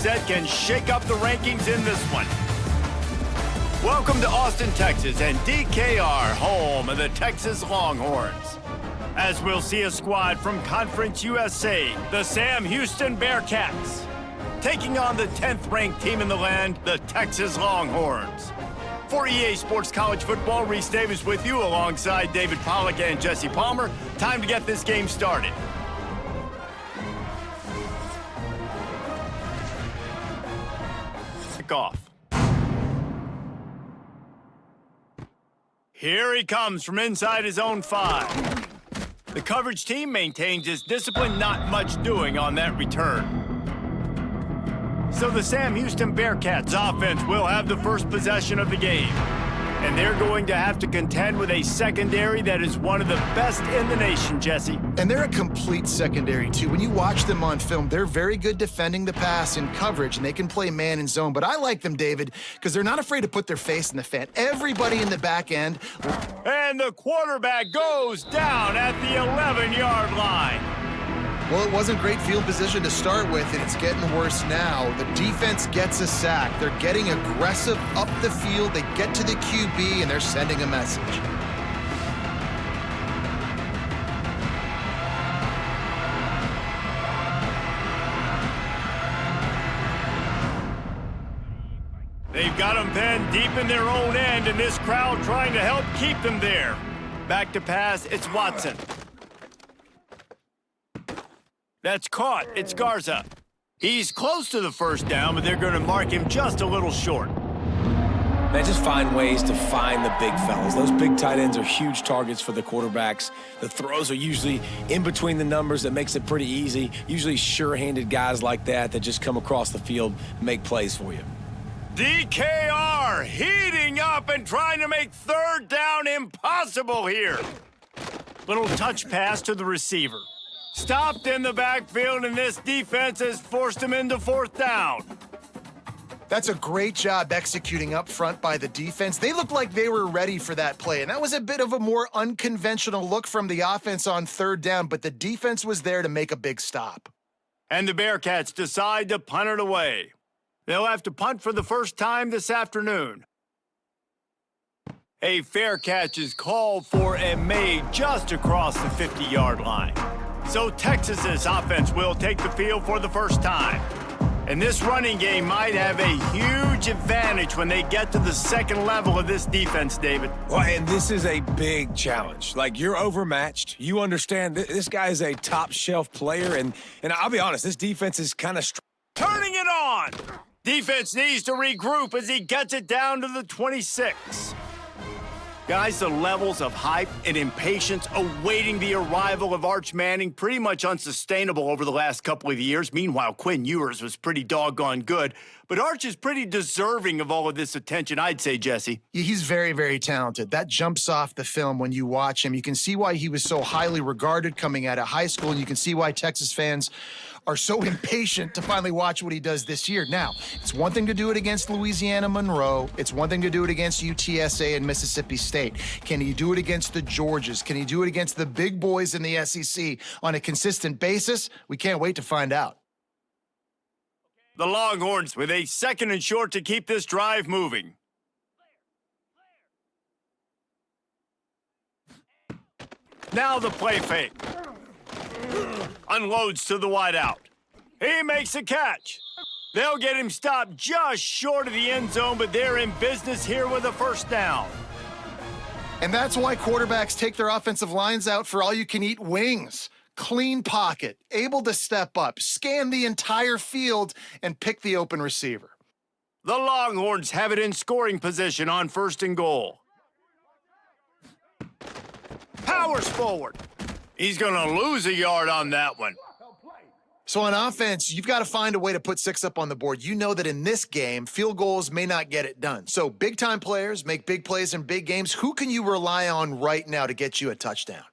Set can shake up the rankings in this one. Welcome to Austin, Texas, and DKR, home of the Texas Longhorns. As we'll see a squad from Conference USA, the Sam Houston BearCats, taking on the 10th-ranked team in the land, the Texas Longhorns. For EA Sports College Football, Reese Davis with you alongside David Pollack and Jesse Palmer. Time to get this game started. Kickoff. Here he comes from inside his own 5. The coverage team maintains its discipline, not much doing on that return. So the Sam Houston BearCats offense will have the first possession of the game. And they're going to have to contend with a secondary that is one of the best in the nation, Jesse. And they're a complete secondary, too. When you watch them on film, they're very good defending the pass in coverage, and they can play man and zone. But I like them, David, because they're not afraid to put their face in the fan. Everybody in the back end. And the quarterback goes down at the 11-yard line. Well, it wasn't great field position to start with, and it's getting worse now. The defense gets a sack. They're getting aggressive up the field. They get to the QB, and they're sending a message. They've got them pinned deep in their own end, and this crowd trying to help keep them there. Back to pass, it's Watson. That's caught. It's Garza. He's close to the first down, but they're going to mark him just a little short. They just find ways to find the big fellas. Those big tight ends are huge targets for the quarterbacks. The throws are usually in between the numbers. That makes it pretty easy. Usually sure-handed guys like that just come across the field and make plays for you. DKR heating up and trying to make third down impossible here. Little touch pass to the receiver. Stopped in the backfield, and this defense has forced him into fourth down. That's a great job executing up front by the defense. They looked like they were ready for that play, and that was a bit of a more unconventional look from the offense on third down, but the defense was there to make a big stop. And the BearCats decide to punt it away. They'll have to punt for the first time this afternoon. A fair catch is called for and made just across the 50-yard line. So Texas's offense will take the field for the first time. And this running game might have a huge advantage when they get to the second level of this defense, David. Well, and this is a big challenge. Like, you're overmatched. You understand this guy is a top-shelf player, and I'll be honest, this defense is kind of turning it on. Defense needs to regroup as he gets it down to the 26. Guys, the levels of hype and impatience awaiting the arrival of Arch Manning pretty much unsustainable over the last couple of years. Meanwhile, Quinn Ewers was pretty doggone good. But Arch is pretty deserving of all of this attention, I'd say, Jesse. Yeah, he's very, very talented. That jumps off the film when you watch him. You can see why he was so highly regarded coming out of high school, and you can see why Texas fans are so impatient to finally watch what he does this year. Now, it's one thing to do it against Louisiana Monroe. It's one thing to do it against UTSA and Mississippi State. Can he do it against the Georgias? Can he do it against the big boys in the SEC on a consistent basis? We can't wait to find out. The Longhorns with a 2nd and short to keep this drive moving. Now the play fake. Unloads to the wideout. He makes a catch. They'll get him stopped just short of the end zone, but they're in business here with a first down. And that's why quarterbacks take their offensive lines out for all-you-can-eat wings. Clean pocket, able to step up, scan the entire field, and pick the open receiver. The Longhorns have it in scoring position on 1st and goal. Powers forward. He's going to lose a yard on that one. So on offense, you've got to find a way to put 6 up on the board. You know that in this game, field goals may not get it done. So big-time players make big plays in big games. Who can you rely on right now to get you a touchdown?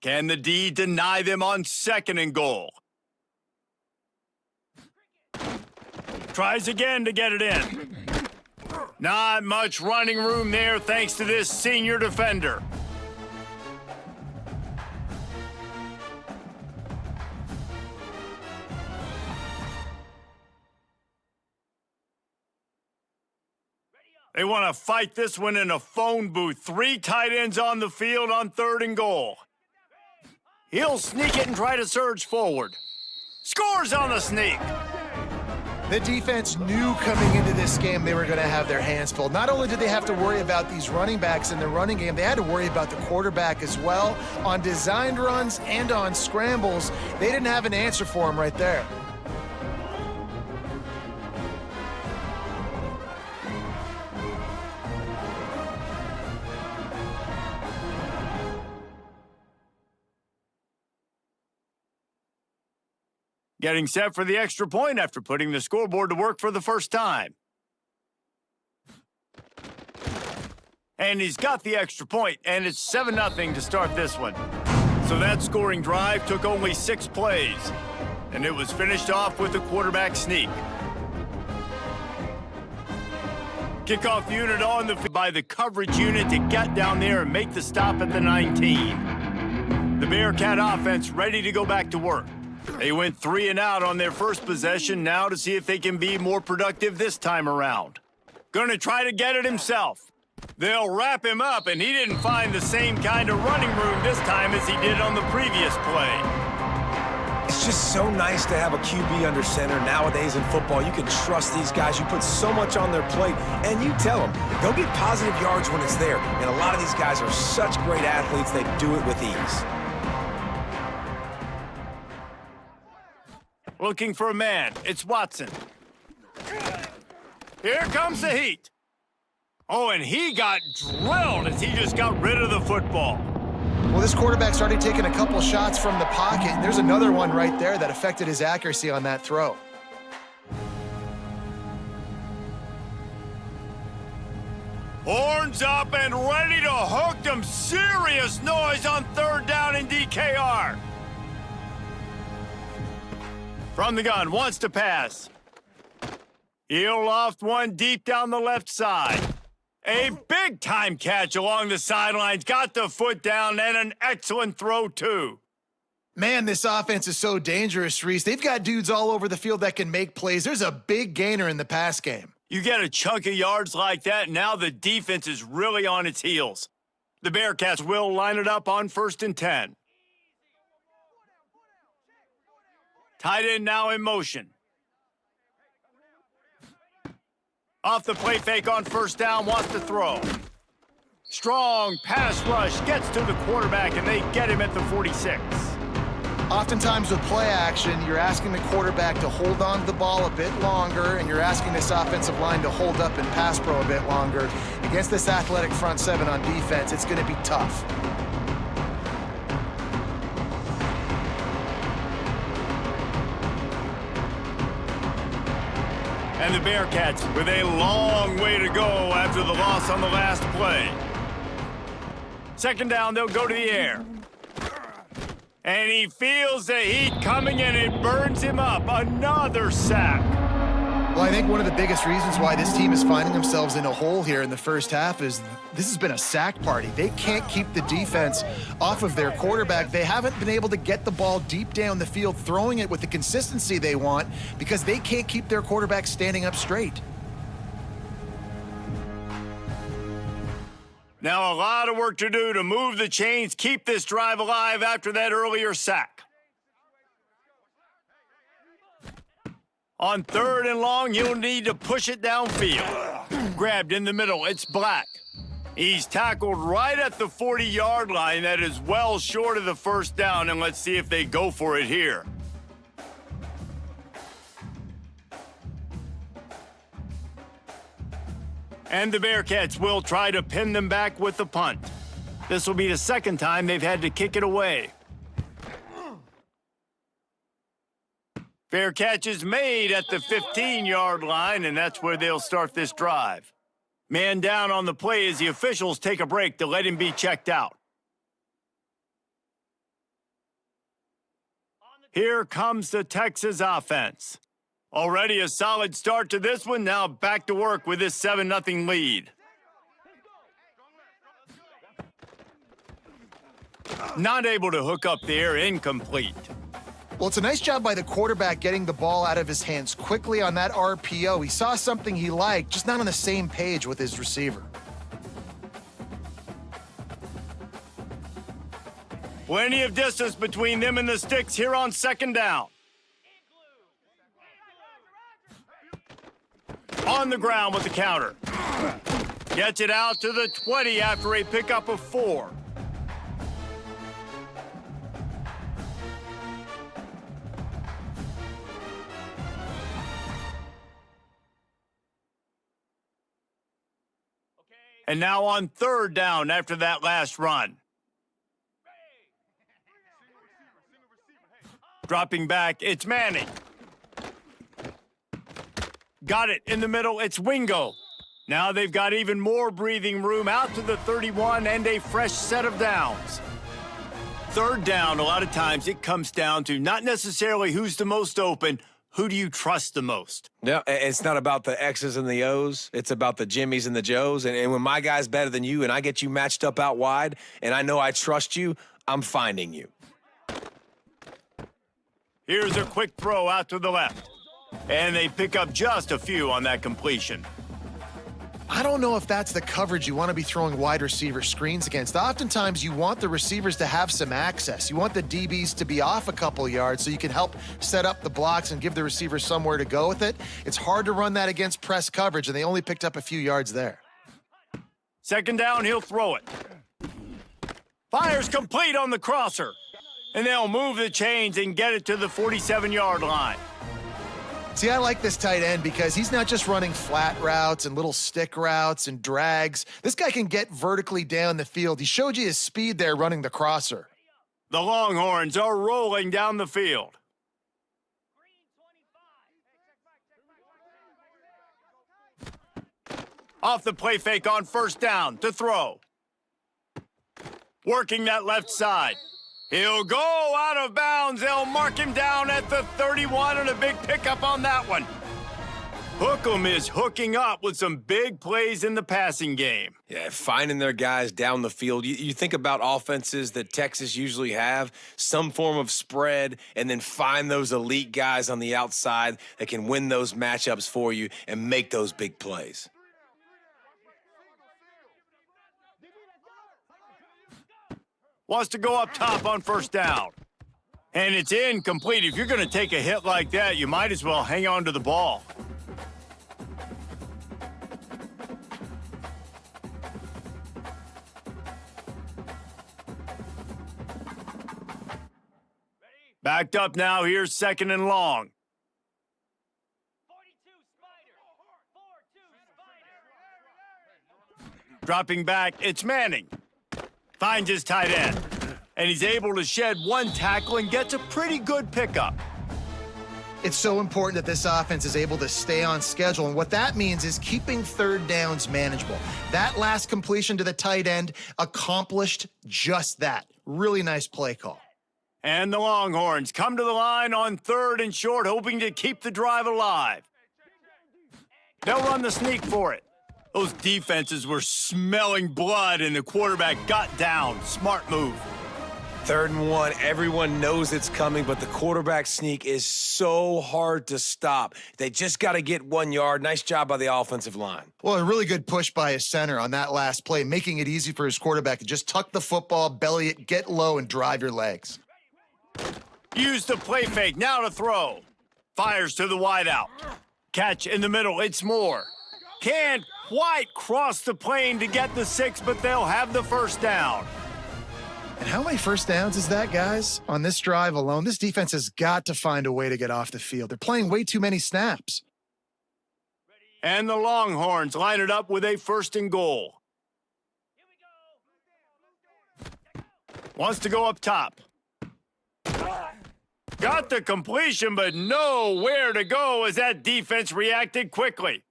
Can the D deny them on 2nd and goal? Tries again to get it in. Not much running room there thanks to this senior defender. They want to fight this one in a phone booth. 3 tight ends on the field on 3rd and goal. He'll sneak it and try to surge forward. Scores on the sneak. The defense knew coming into this game they were going to have their hands full. Not only did they have to worry about these running backs in the running game, they had to worry about the quarterback as well. On designed runs and on scrambles, they didn't have an answer for him right there. Getting set for the extra point after putting the scoreboard to work for the first time. And he's got the extra point, and it's 7-0 to start this one. So that scoring drive took only 6 plays, and it was finished off with a quarterback sneak. Kickoff unit on the by the coverage unit to get down there and make the stop at the 19. The Bearcat offense ready to go back to work. They went 3 and out on their first possession, now to see if they can be more productive this time around. Gonna try to get it himself. They'll wrap him up, and he didn't find the same kind of running room this time as he did on the previous play. It's just so nice to have a QB under center nowadays in football. You can trust these guys. You put so much on their plate, and you tell them, go get positive yards when it's there. And a lot of these guys are such great athletes, they do it with ease. Looking for a man. It's Watson. Here comes the heat. Oh, and he got drilled as he just got rid of the football. Well, this quarterback's already taken a couple shots from the pocket. And there's another one right there that affected his accuracy on that throw. Horns up and ready to hook them. Serious noise on 3rd down in DKR. From the gun, wants to pass. He'll loft one deep down the left side. A big-time catch along the sidelines. Got the foot down and an excellent throw, too. Man, this offense is so dangerous, Reese. They've got dudes all over the field that can make plays. There's a big gainer in the pass game. You get a chunk of yards like that, now the defense is really on its heels. The Bearcats will line it up on 1st and 10. Tight end now in motion. Off the play fake on 1st down, wants to throw. Strong pass rush, gets to the quarterback, and they get him at the 46. Oftentimes with play action, you're asking the quarterback to hold on to the ball a bit longer, and you're asking this offensive line to hold up and pass pro a bit longer. Against this athletic front 7 on defense, it's going to be tough. And the Bearcats with a long way to go after the loss on the last play. 2nd down, they'll go to the air. And he feels the heat coming and it burns him up. Another sack. Well, I think one of the biggest reasons why this team is finding themselves in a hole here in the first half is this has been a sack party. They can't keep the defense off of their quarterback. They haven't been able to get the ball deep down the field, throwing it with the consistency they want because they can't keep their quarterback standing up straight. Now a lot of work to do to move the chains, keep this drive alive after that earlier sack. On 3rd and long, he'll need to push it downfield. Grabbed in the middle, it's Black. He's tackled right at the 40-yard line. That is well short of the 1st down, and let's see if they go for it here. And the Bearcats will try to pin them back with the punt. This will be the 2nd time they've had to kick it away. Fair catch is made at the 15-yard line, and that's where they'll start this drive. Man down on the play as the officials take a break to let him be checked out. Here comes the Texas offense. Already a solid start to this one, now back to work with this 7-0 lead. Not able to hook up there, incomplete. Well, it's a nice job by the quarterback getting the ball out of his hands quickly on that RPO. He saw something he liked, just not on the same page with his receiver. Plenty of distance between them and the sticks here on second down. On the ground with the counter. Gets it out to the 20 after a pickup of 4. And now on third down after that last run. Dropping back, it's Manning. Got it in the middle, it's Wingo. Now they've got even more breathing room out to the 31 and a fresh set of downs. Third down, a lot of times it comes down to not necessarily who's the most open, who do you trust the most? Yeah, it's not about the X's and the O's. It's about the Jimmies and the Joes. And when my guy's better than you and I get you matched up out wide and I know I trust you, I'm finding you. Here's a quick throw out to the left. And they pick up just a few on that completion. I don't know if that's the coverage you want to be throwing wide receiver screens against. Oftentimes, you want the receivers to have some access. You want the DBs to be off a couple yards so you can help set up the blocks and give the receiver somewhere to go with it. It's hard to run that against press coverage, and they only picked up a few yards there. Second down, he'll throw it. Fires complete on the crosser. And they'll move the chains and get it to the 47-yard line. See, I like this tight end because he's not just running flat routes and little stick routes and drags. This guy can get vertically down the field. He showed you his speed there running the crosser. The Longhorns are rolling down the field. Off the play fake on first down to throw. Working that left side. He'll go out of bounds. They'll mark him down at the 31 and a big pickup on that one. Hookem is hooking up with some big plays in the passing game. Yeah, finding their guys down the field. You think about offenses that Texas usually have, some form of spread, and then find those elite guys on the outside that can win those matchups for you and make those big plays. Wants to go up top on first down. And it's incomplete. If you're going to take a hit like that, you might as well hang on to the ball. Backed up now, here's second and long. 42 Spider. 4-2 Spider. Dropping back, it's Manning. Finds his tight end. And he's able to shed one tackle and gets a pretty good pickup. It's so important that this offense is able to stay on schedule, and what that means is keeping third downs manageable. That last completion to the tight end accomplished just that. Really nice play call. And the Longhorns come to the line on third and short, hoping to keep the drive alive. They'll run the sneak for it. Those defenses were smelling blood, and the quarterback got down. Smart move. 3rd and 1, everyone knows it's coming, but the quarterback sneak is so hard to stop. They just got to get 1 yard. Nice job by the offensive line. Well, a really good push by his center on that last play, making it easy for his quarterback to just tuck the football, belly it, get low, and drive your legs. Use the play fake, now to throw. Fires to the wideout. Catch in the middle, it's Moore. Can't quite cross the plane to get the 6, but they'll have the first down. And how many first downs is that, guys? On this drive alone, this defense has got to find a way to get off the field. They're playing way too many snaps. And the Longhorns line it up with a 1st and goal. Wants to go up top. Got the completion, but nowhere to go as that defense reacted quickly.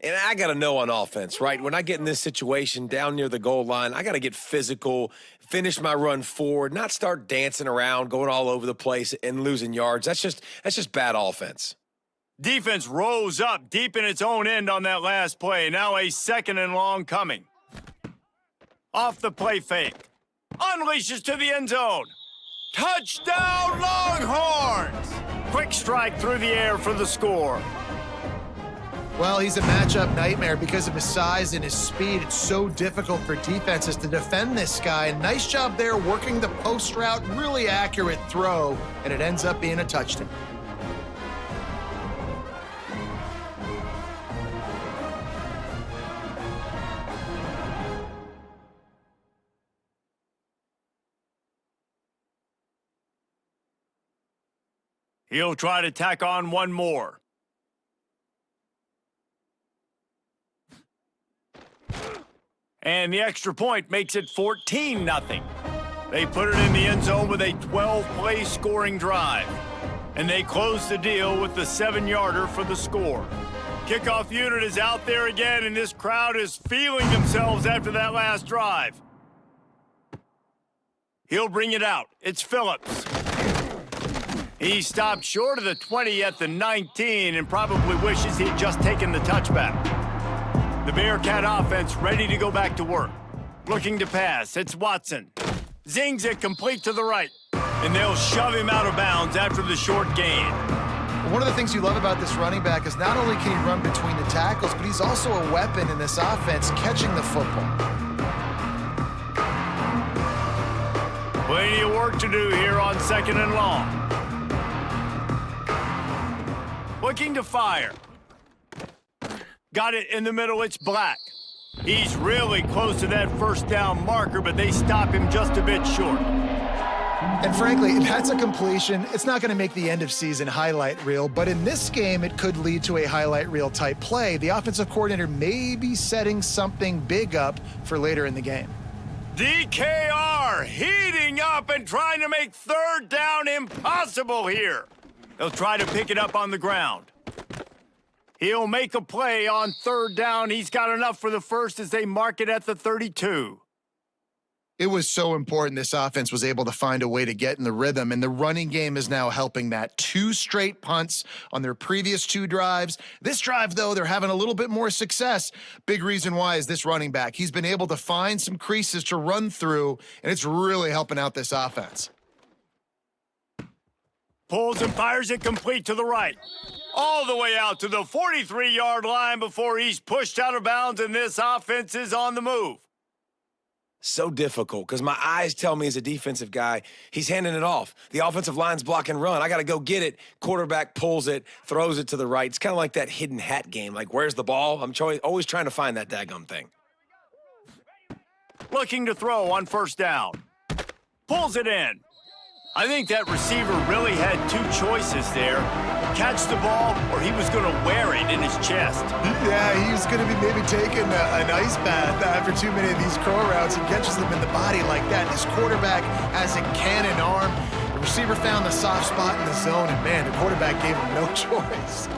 And I got to know on offense, right? When I get in this situation down near the goal line, I got to get physical, finish my run forward, not start dancing around, going all over the place and losing yards. That's just bad offense. Defense rose up deep in its own end on that last play. Now a 2nd and long coming. Off the play fake. Unleashes to the end zone. Touchdown, Longhorns! Quick strike through the air for the score. Well, he's a matchup nightmare because of his size and his speed. It's so difficult for defenses to defend this guy. And nice job there working the post route, really accurate throw, and it ends up being a touchdown. He'll try to tack on one more. And the extra point makes it 14-0. They put it in the end zone with a 12-play scoring drive. And they close the deal with the 7-yarder for the score. Kickoff unit is out there again, and this crowd is feeling themselves after that last drive. He'll bring it out. It's Phillips. He stopped short of the 20 at the 19 and probably wishes he'd just taken the touchback. The Bearcat offense ready to go back to work. Looking to pass, it's Watson. Zings it complete to the right, and they'll shove him out of bounds after the short gain. One of the things you love about this running back is not only can he run between the tackles, but he's also a weapon in this offense catching the football. Plenty of work to do here on 2nd and long. Looking to fire. Got it in the middle, it's Black. He's really close to that first down marker, but they stop him just a bit short. And frankly, that's a completion. It's not going to make the end of season highlight reel, but in this game, it could lead to a highlight reel type play. The offensive coordinator may be setting something big up for later in the game. DKR heating up and trying to make 3rd down impossible here. They'll try to pick it up on the ground. He'll make a play on 3rd down. He's got enough for the first as they mark it at the 32. It was so important this offense was able to find a way to get in the rhythm, and the running game is now helping that. 2 straight punts on their previous 2 drives. This drive, though, they're having a little bit more success. Big reason why is this running back. He's been able to find some creases to run through, and it's really helping out this offense. Pulls and fires it complete to the right. All the way out to the 43-yard line before he's pushed out of bounds, and this offense is on the move. So difficult because my eyes tell me as a defensive guy, he's handing it off. The offensive line's block and run. I got to go get it. Quarterback pulls it, throws it to the right. It's kind of like that hidden hat game. Like, where's the ball? I'm always trying to find that daggum thing. Looking to throw on 1st down. Pulls it in. I think that receiver really had 2 choices there. Catch the ball, or he was going to wear it in his chest. Yeah, he was going to be maybe taking an ice bath after too many of these crow routes. He catches them in the body like that. This quarterback has a cannon arm. The receiver found the soft spot in the zone, and man, the quarterback gave him no choice.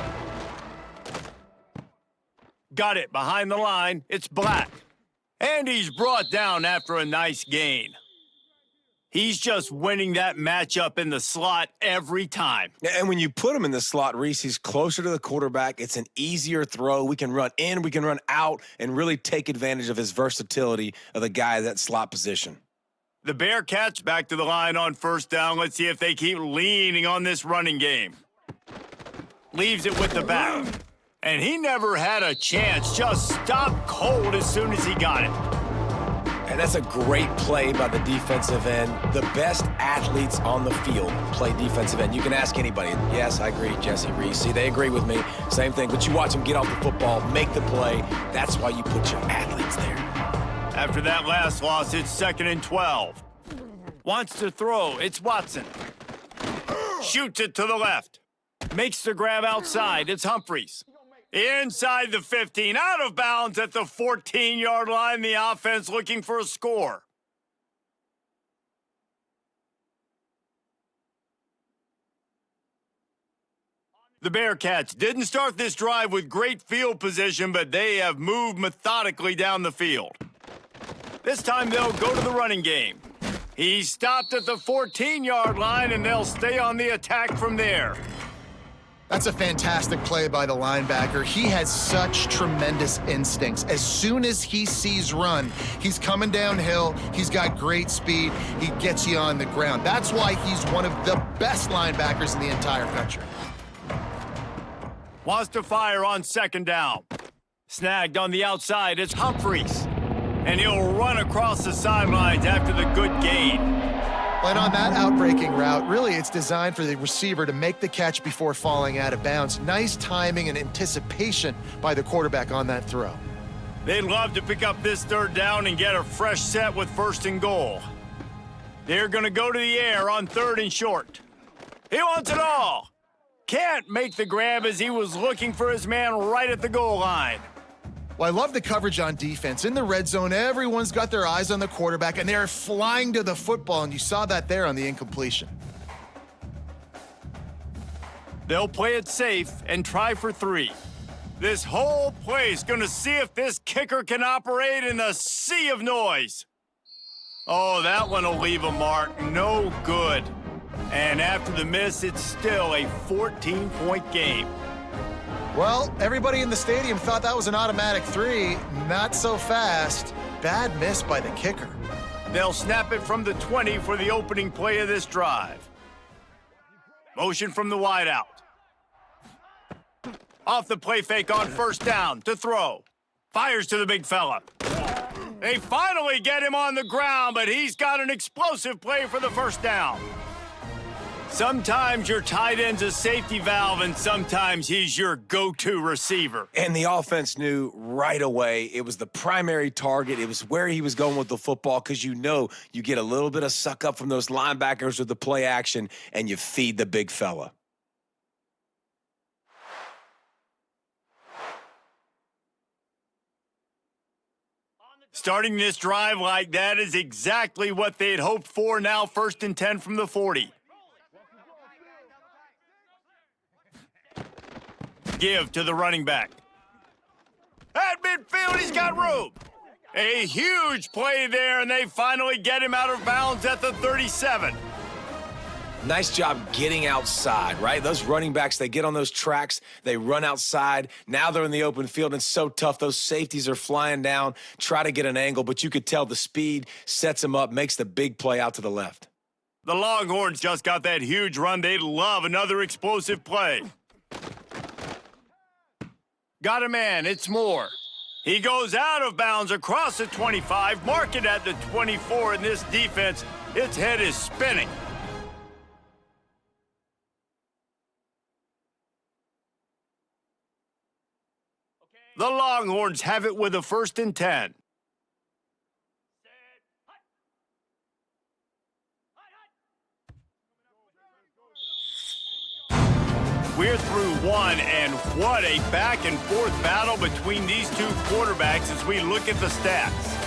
Got it behind the line. It's Black. And he's brought down after a nice gain. He's just winning that matchup in the slot every time. And when you put him in the slot, Reese, he's closer to the quarterback. It's an easier throw. We can run in, we can run out, and really take advantage of his versatility of the guy at that slot position. The Bearcats back to the line on 1st down. Let's see if they keep leaning on this running game. Leaves it with the back. And he never had a chance. Just stopped cold as soon as he got it. And that's a great play by the defensive end. The best athletes on the field play defensive end. You can ask anybody. Yes, I agree, Jesse, Reese. See, they agree with me. Same thing. But you watch them get off the football, make the play. That's why you put your athletes there. After that last loss, it's 2nd and 12. Wants to throw. It's Watson. Shoots it to the left. Makes the grab outside. It's Humphreys. Inside the 15, out of bounds at the 14-yard line. The offense looking for a score. The Bearcats didn't start this drive with great field position, but they have moved methodically down the field. This time they'll go to the running game. He's stopped at the 14-yard line, and they'll stay on the attack from there. That's a fantastic play by the linebacker. He has such tremendous instincts. As soon as he sees run, he's coming downhill. He's got great speed. He gets you on the ground. That's why he's one of the best linebackers in the entire country. Wants to fire on second down. Snagged on the outside is Humphreys. And he'll run across the sidelines after the good gain. But on that outbreaking route, really it's designed for the receiver to make the catch before falling out of bounds. Nice timing and anticipation by the quarterback on that throw. They'd love to pick up this third down and get a fresh set with 1st and goal. They're going to go to the air on 3rd and short. He wants it all. Can't make the grab as he was looking for his man right at the goal line. Well, I love the coverage on defense. In the red zone, everyone's got their eyes on the quarterback, and they're flying to the football, and you saw that there on the incompletion. They'll play it safe and try for 3. This whole play's going to see if this kicker can operate in the sea of noise. Oh, that one will leave a mark. No good. And after the miss, it's still a 14-point game. Well, everybody in the stadium thought that was an automatic 3. Not so fast. Bad miss by the kicker. They'll snap it from the 20 for the opening play of this drive. Motion from the wideout. Off the play fake on 1st down to throw. Fires to the big fella. They finally get him on the ground, but he's got an explosive play for the 1st down. Sometimes your tight end's a safety valve, and sometimes he's your go-to receiver. And the offense knew right away it was the primary target. It was where he was going with the football because you know you get a little bit of suck up from those linebackers with the play action, and you feed the big fella. Starting this drive like that is exactly what they'd hoped for. Now 1st and 10 from the 40. Give to the running back. At midfield, he's got room. A huge play there, and they finally get him out of bounds at the 37. Nice job getting outside, right? Those running backs, they get on those tracks, they run outside. Now they're in the open field, and it's so tough. Those safeties are flying down, try to get an angle, but you could tell the speed sets them up, makes the big play out to the left. The Longhorns just got that huge run. They'd love another explosive play. Got a man, it's Moore. He goes out of bounds across the 25, mark it at the 24, and this defense, its head is spinning. The Longhorns have it with a 1st and 10. We're through one, and what a back-and-forth battle between these two quarterbacks as we look at the stats.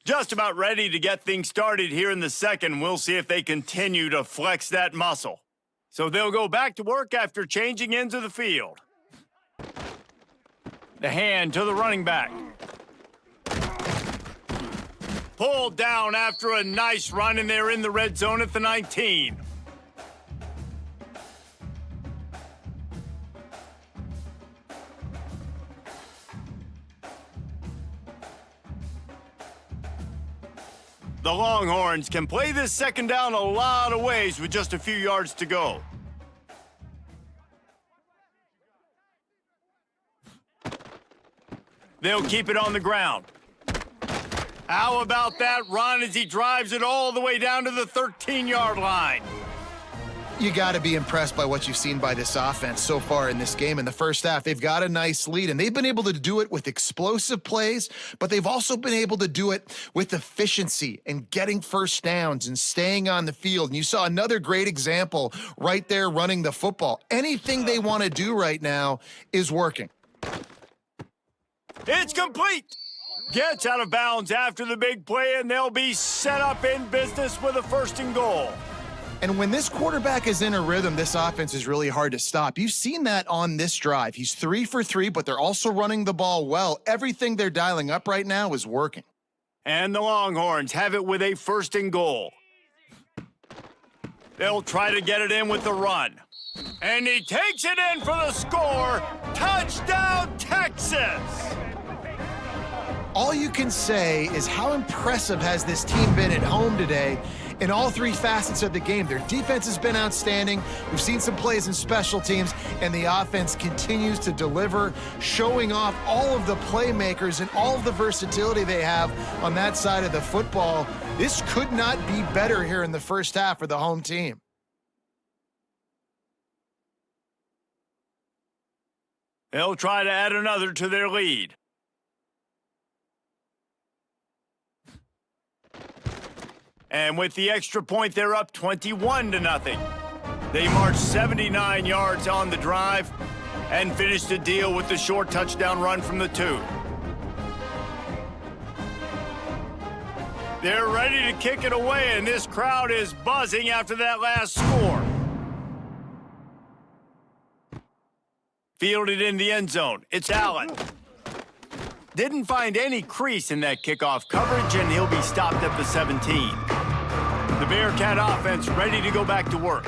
Just about ready to get things started here in the second. We'll see if they continue to flex that muscle. So they'll go back to work after changing into the field. The hand to the running back. Pulled down after a nice run, and they're in the red zone at the 19. The Longhorns can play this second down a lot of ways with just a few yards to go. They'll keep it on the ground. How about that run as he drives it all the way down to the 13-yard line? You got to be impressed by what you've seen by this offense so far in this game. In the first half, they've got a nice lead, and they've been able to do it with explosive plays, but they've also been able to do it with efficiency and getting first downs and staying on the field. And you saw another great example right there running the football. Anything they want to do right now is working. It's complete. Gets out of bounds after the big play, and they'll be set up in business with a 1st and goal. And when this quarterback is in a rhythm, this offense is really hard to stop. You've seen that on this drive. He's 3 for 3, but they're also running the ball well. Everything they're dialing up right now is working. And the Longhorns have it with a 1st and goal. They'll try to get it in with the run. And he takes it in for the score. Touchdown, Texas! All you can say is how impressive has this team been at home today in all 3 facets of the game. Their defense has been outstanding. We've seen some plays in special teams, and the offense continues to deliver, showing off all of the playmakers and all of the versatility they have on that side of the football. This could not be better here in the first half for the home team. They'll try to add another to their lead. And with the extra point, they're up 21-0. They marched 79 yards on the drive and finished the deal with the short touchdown run from the 2. They're ready to kick it away, and this crowd is buzzing after that last score. Fielded in the end zone. It's Allen. Didn't find any crease in that kickoff coverage, and he'll be stopped at the 17. The Bearcat offense ready to go back to work.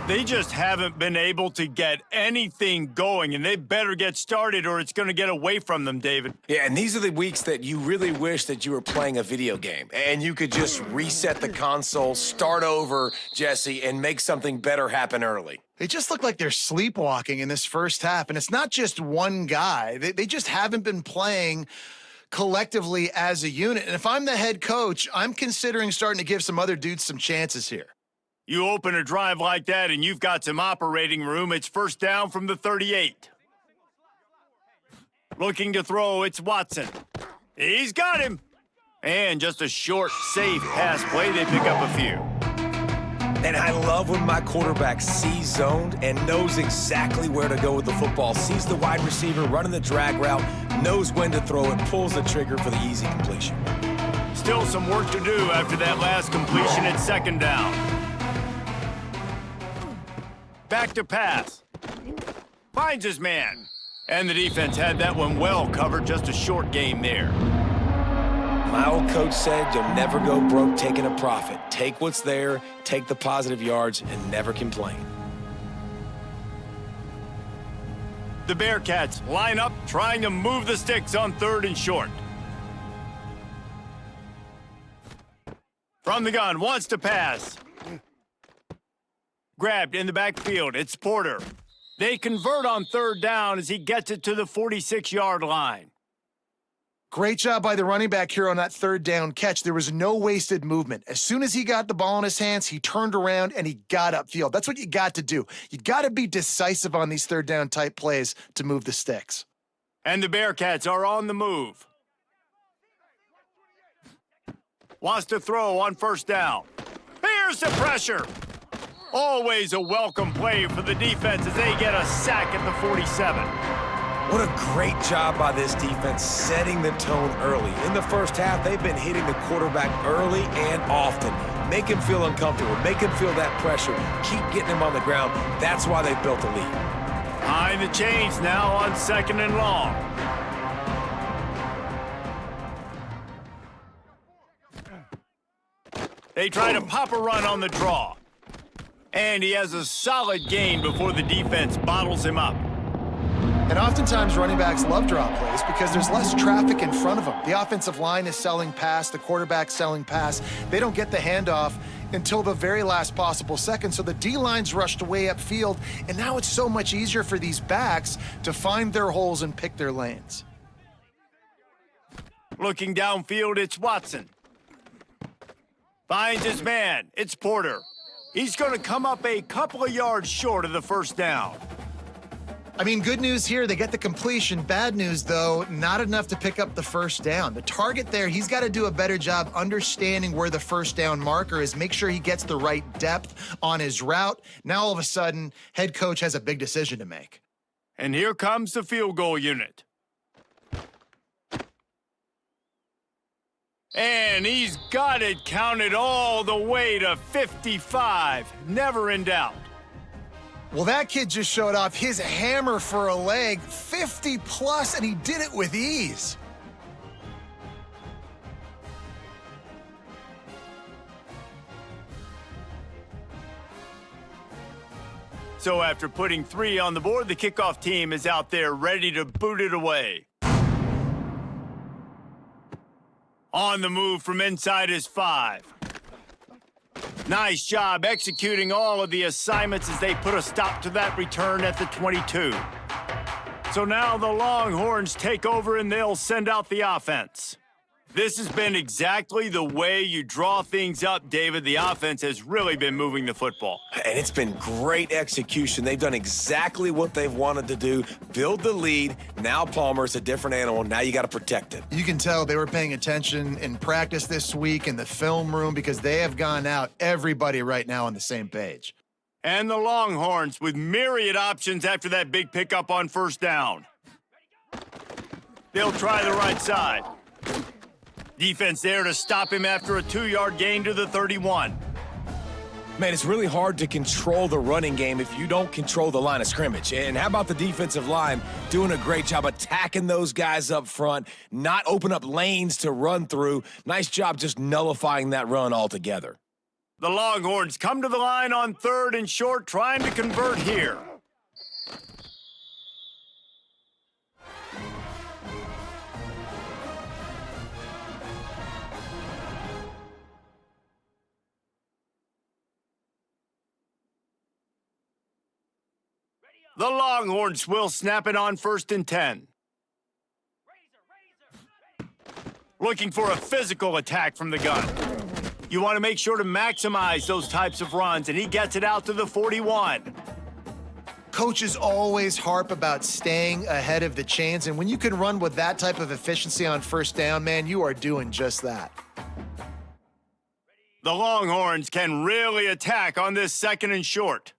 They just haven't been able to get anything going, and they better get started or it's going to get away from them, David. Yeah, and these are the weeks that you really wish that you were playing a video game and you could just reset the console, start over, Jesse, and make something better happen early. They just look like they're sleepwalking in this first half, and it's not just one guy. They just haven't been playing collectively as a unit. And if I'm the head coach, I'm considering starting to give some other dudes some chances here. You open a drive like that and you've got some operating room. It's 1st down from the 38. Looking to throw, it's Watson. He's got him. And just a short, safe pass play. They pick up a few. And I love when my quarterback sees zoned and knows exactly where to go with the football, sees the wide receiver running the drag route, knows when to throw it, pulls the trigger for the easy completion. Still some work to do after that last completion at 2nd down. Back to pass. Finds his man. And the defense had that one well covered, just a short game there. My old coach said you'll never go broke taking a profit. Take what's there, take the positive yards, and never complain. The Bearcats line up, trying to move the sticks on 3rd and short. From the gun, wants to pass. Grabbed in the backfield, it's Porter. They convert on 3rd down as he gets it to the 46-yard line. Great job by the running back here on that 3rd down catch. There was no wasted movement. As soon as he got the ball in his hands, he turned around and he got upfield. That's what you got to do. You got to be decisive on these 3rd down type plays to move the sticks. And the Bearcats are on the move. Wants to throw on 1st down. Here's the pressure. Always a welcome play for the defense as they get a sack at the 47. What a great job by this defense setting the tone early. In the first half, they've been hitting the quarterback early and often. Make him feel uncomfortable. Make him feel that pressure. Keep getting him on the ground. That's why they built a lead. Behind the chains now on 2nd and long. They try to pop a run on the draw. And he has a solid gain before the defense bottles him up. And oftentimes running backs love draw plays because there's less traffic in front of them. The offensive line is selling pass, the quarterback's selling pass. They don't get the handoff until the very last possible second, so the D-line's rushed way upfield, and now it's so much easier for these backs to find their holes and pick their lanes. Looking downfield, it's Watson. Finds his man, it's Porter. He's going to come up a couple of yards short of the 1st down. I mean, good news here, they get the completion. Bad news, though, not enough to pick up the 1st down. The target there, he's got to do a better job understanding where the 1st down marker is, make sure he gets the right depth on his route. Now, all of a sudden, head coach has a big decision to make. And here comes the field goal unit. And he's got it counted all the way to 55. Never in doubt. Well, that kid just showed off his hammer for a leg, 50 plus, and he did it with ease. So after putting 3 on the board, the kickoff team is out there ready to boot it away. On the move from inside his 5. Nice job executing all of the assignments as they put a stop to that return at the 22. So now the Longhorns take over and they'll send out the offense. This has been exactly the way you draw things up, David. The offense has really been moving the football. And it's been great execution. They've done exactly what they've wanted to do. Build the lead. Now Palmer's a different animal. Now you got to protect it. You can tell they were paying attention in practice this week in the film room because they have gone out, everybody right now on the same page. And the Longhorns with myriad options after that big pickup on first down. They'll try the right side. Defense there to stop him after a 2-yard gain to the 31. Man, it's really hard to control the running game if you don't control the line of scrimmage. And how about the defensive line doing a great job attacking those guys up front, not open up lanes to run through. Nice job just nullifying that run altogether. The Longhorns come to the line on 3rd and short, trying to convert here. The Longhorns will snap it on 1st and 10. Looking for a physical attack from the gun. You want to make sure to maximize those types of runs, and he gets it out to the 41. Coaches always harp about staying ahead of the chains, and when you can run with that type of efficiency on first down, man, you are doing just that. The Longhorns can really attack on this 2nd and short.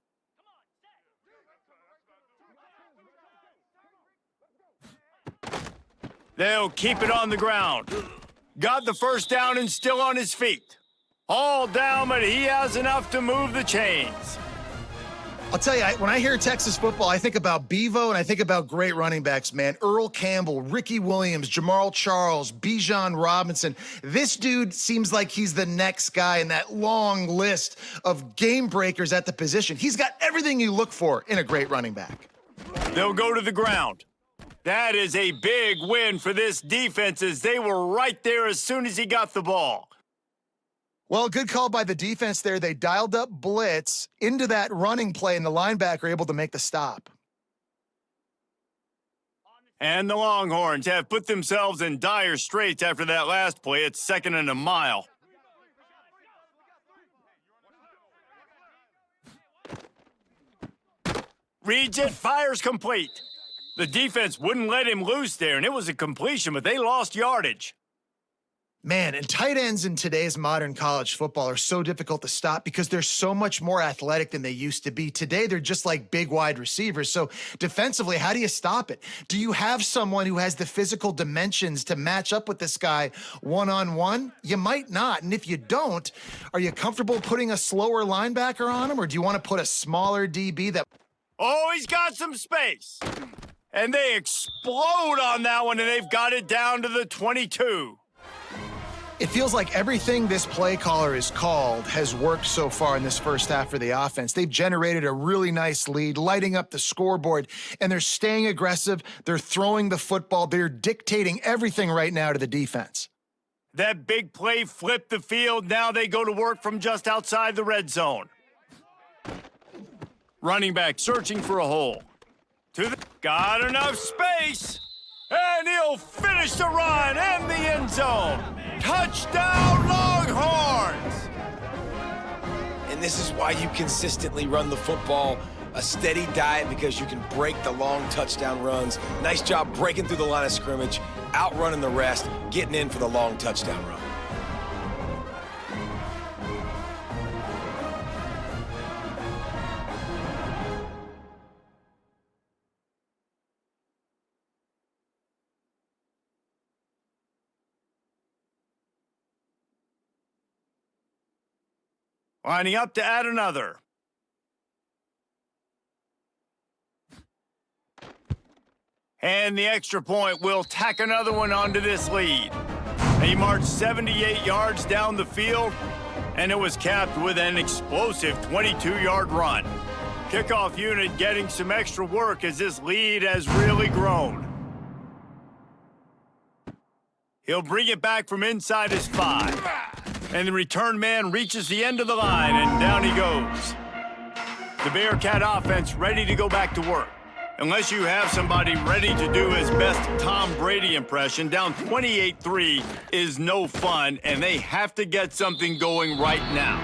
They'll keep it on the ground. Got the first down and still on his feet. All down, but he has enough to move the chains. I'll tell you, when I hear Texas football, I think about Bevo and I think about great running backs, man. Earl Campbell, Ricky Williams, Jamal Charles, Bijan Robinson. This dude seems like he's the next guy in that long list of game breakers at the position. He's got everything you look for in a great running back. They'll go to the ground. That is a big win for this defense as they were right there as soon as he got the ball. Well, good call by the defense there. They dialed up blitz into that running play, and the linebacker able to make the stop. And the Longhorns have put themselves in dire straits after that last play. It's 2nd and a mile. Reads it, fires complete. The defense wouldn't let him loose there, and it was a completion, but they lost yardage. Man, and tight ends in today's modern college football are so difficult to stop because they're so much more athletic than they used to be. Today, they're just like big wide receivers. So defensively, how do you stop it? Do you have someone who has the physical dimensions to match up with this guy one-on-one? You might not. And if you don't, are you comfortable putting a slower linebacker on him, or do you want to put a smaller DB that... Oh, he's got some space. And they explode on that one, and they've got it down to the 22. It feels like everything this play caller has called has worked so far in this first half for the offense. They've generated a really nice lead, lighting up the scoreboard, and they're staying aggressive. They're throwing the football. They're dictating everything right now to the defense. That big play flipped the field. Now they go to work from just outside the red zone. Running back searching for a hole. Got enough space, and he'll finish the run and the end zone. Touchdown, Longhorns! And this is why you consistently run the football, a steady diet, because you can break the long touchdown runs. Nice job breaking through the line of scrimmage, outrunning the rest, getting in for the long touchdown run. Lining up to add another. And the extra point will tack another one onto this lead. He marched 78 yards down the field, and it was capped with an explosive 22-yard run. Kickoff unit getting some extra work as this lead has really grown. He'll bring it back from inside his 5. And the return man reaches the end of the line, and down he goes. The Bearcat offense ready to go back to work. Unless you have somebody ready to do his best Tom Brady impression, down 28-3 is no fun, and they have to get something going right now.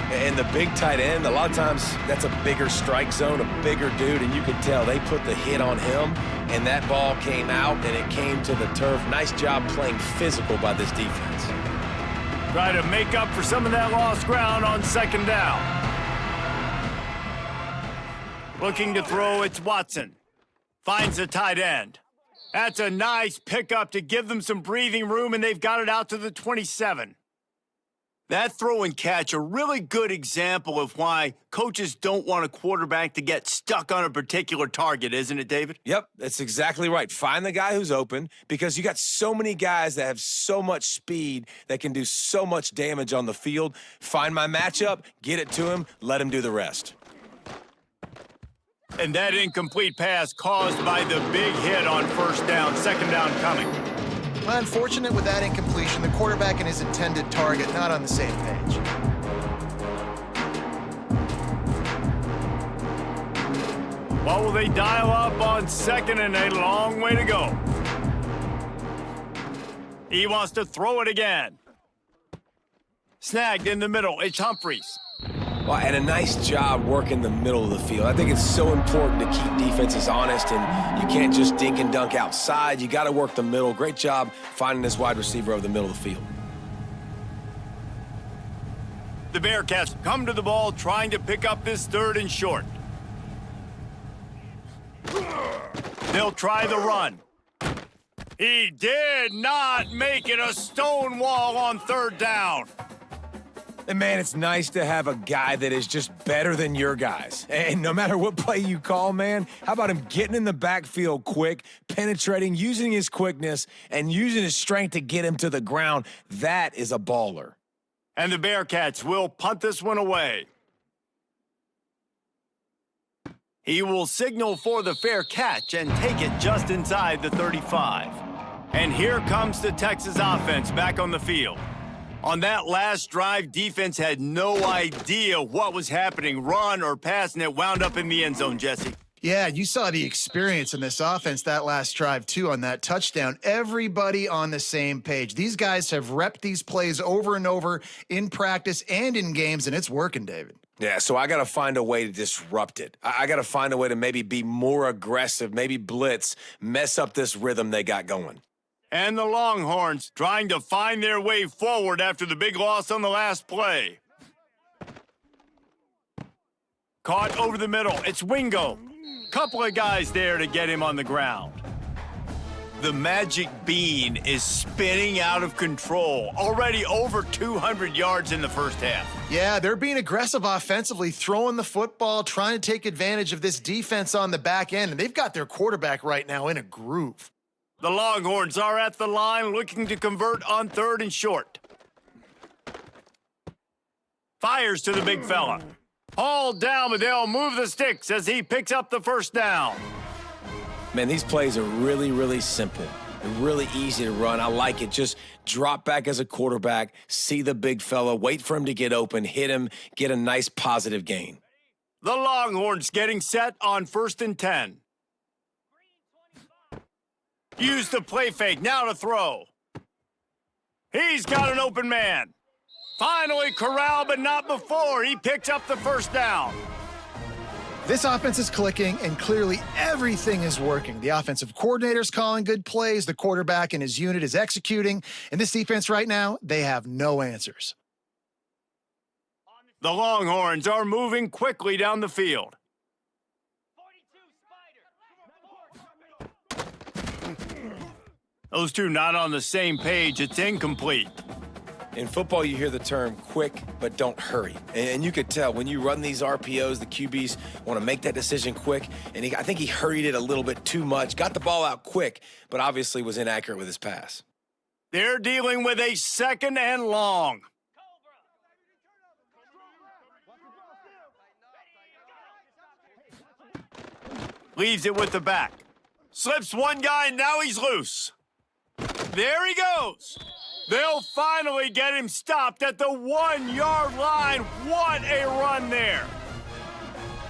And the big tight end, a lot of times that's a bigger strike zone, a bigger dude, and you can tell they put the hit on him, and that ball came out, and it came to the turf. Nice job playing physical by this defense. Try to make up for some of that lost ground on second down. Looking to throw, it's Watson. Finds the tight end. That's a nice pickup to give them some breathing room, and they've got it out to the 27. That throw and catch, a really good example of why coaches don't want a quarterback to get stuck on a particular target, isn't it, David? Yep, that's exactly right. Find the guy who's open, because you got so many guys that have so much speed that can do so much damage on the field. Find my matchup, get it to him, let him do the rest. And that incomplete pass caused by the big hit on first down, second down coming. Unfortunate with that incompletion, the quarterback and his intended target not on the same page. What will they dial up on second, and a long way to go? He wants to throw it again. Snagged in the middle, it's Humphries. Well, and a nice job working the middle of the field. I think it's so important to keep defenses honest, and you can't just dink and dunk outside. You got to work the middle. Great job finding this wide receiver over the middle of the field. The Bearcats come to the ball trying to pick up this third and short. They'll try the run. He did not make it, a stone wall on third down. And, man, it's nice to have a guy that is just better than your guys. And no matter what play you call, man, how about him getting in the backfield quick, penetrating, using his quickness, and using his strength to get him to the ground? That is a baller. And the Bearcats will punt this one away. He will signal for the fair catch and take it just inside the 35. And here comes the Texas offense back on the field. On that last drive, defense had no idea what was happening, run or pass, and it wound up in the end zone, Jesse. Yeah, you saw the experience in this offense that last drive, too, on that touchdown. Everybody on the same page. These guys have repped these plays over and over in practice and in games, and it's working, David. Yeah, so I got to find a way to disrupt it. I got to find a way to maybe be more aggressive, maybe blitz, mess up this rhythm they got going. And the Longhorns trying to find their way forward after the big loss on the last play. Caught over the middle. It's Wingo. Couple of guys there to get him on the ground. The magic bean is spinning out of control. Already over 200 yards in the first half. Yeah, they're being aggressive offensively, throwing the football, trying to take advantage of this defense on the back end, and they've got their quarterback right now in a groove. The Longhorns are at the line looking to convert on third and short. Fires to the big fella. Hauled down, but they'll move the sticks as he picks up the first down. Man, these plays are really, really simple. They're really easy to run. I like it. Just drop back as a quarterback, see the big fella, wait for him to get open, hit him, get a nice positive gain. The Longhorns getting set on 1st and 10. Use the play fake, now to throw. He's got an open man. Finally corralled, but not before. He picks up the first down. This offense is clicking, and clearly everything is working. The offensive coordinator's calling good plays. The quarterback and his unit is executing. And this defense right now, they have no answers. The Longhorns are moving quickly down the field. Those two not on the same page. It's incomplete. In football, you hear the term quick, but don't hurry. And you could tell when you run these RPOs, the QBs want to make that decision quick. And I think he hurried it a little bit too much, got the ball out quick, but obviously was inaccurate with his pass. They're dealing with a 2nd and long. Leaves it with the back. Slips one guy, and now he's loose. There he goes. They'll finally get him stopped at the 1-yard line. What a run there.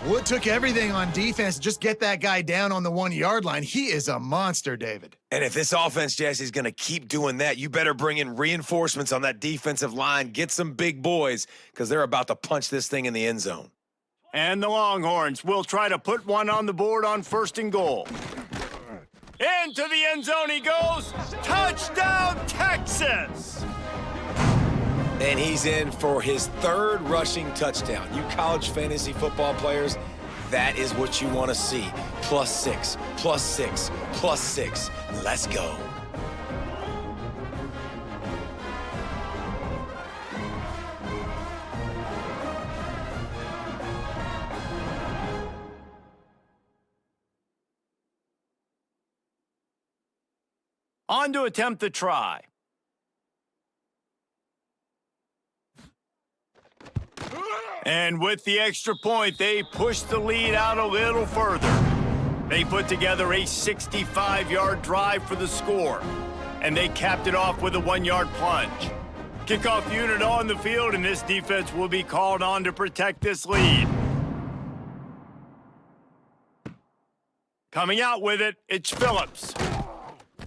Well, it took everything on defense to just get that guy down on the 1-yard line. He is a monster, David. And if this offense, Jesse, is going to keep doing that, you better bring in reinforcements on that defensive line. Get some big boys, because they're about to punch this thing in the end zone. And the Longhorns will try to put one on the board on 1st and goal. Into the end zone he goes. Touchdown, Texas! And he's in for his 3rd rushing touchdown. You college fantasy football players, that is what you want to see. +6, +6, +6. Let's go. On to attempt the try. And with the extra point, they push the lead out a little further. They put together a 65-yard drive for the score, and they capped it off with a 1-yard plunge. Kickoff unit on the field, and this defense will be called on to protect this lead. Coming out with it, it's Phillips.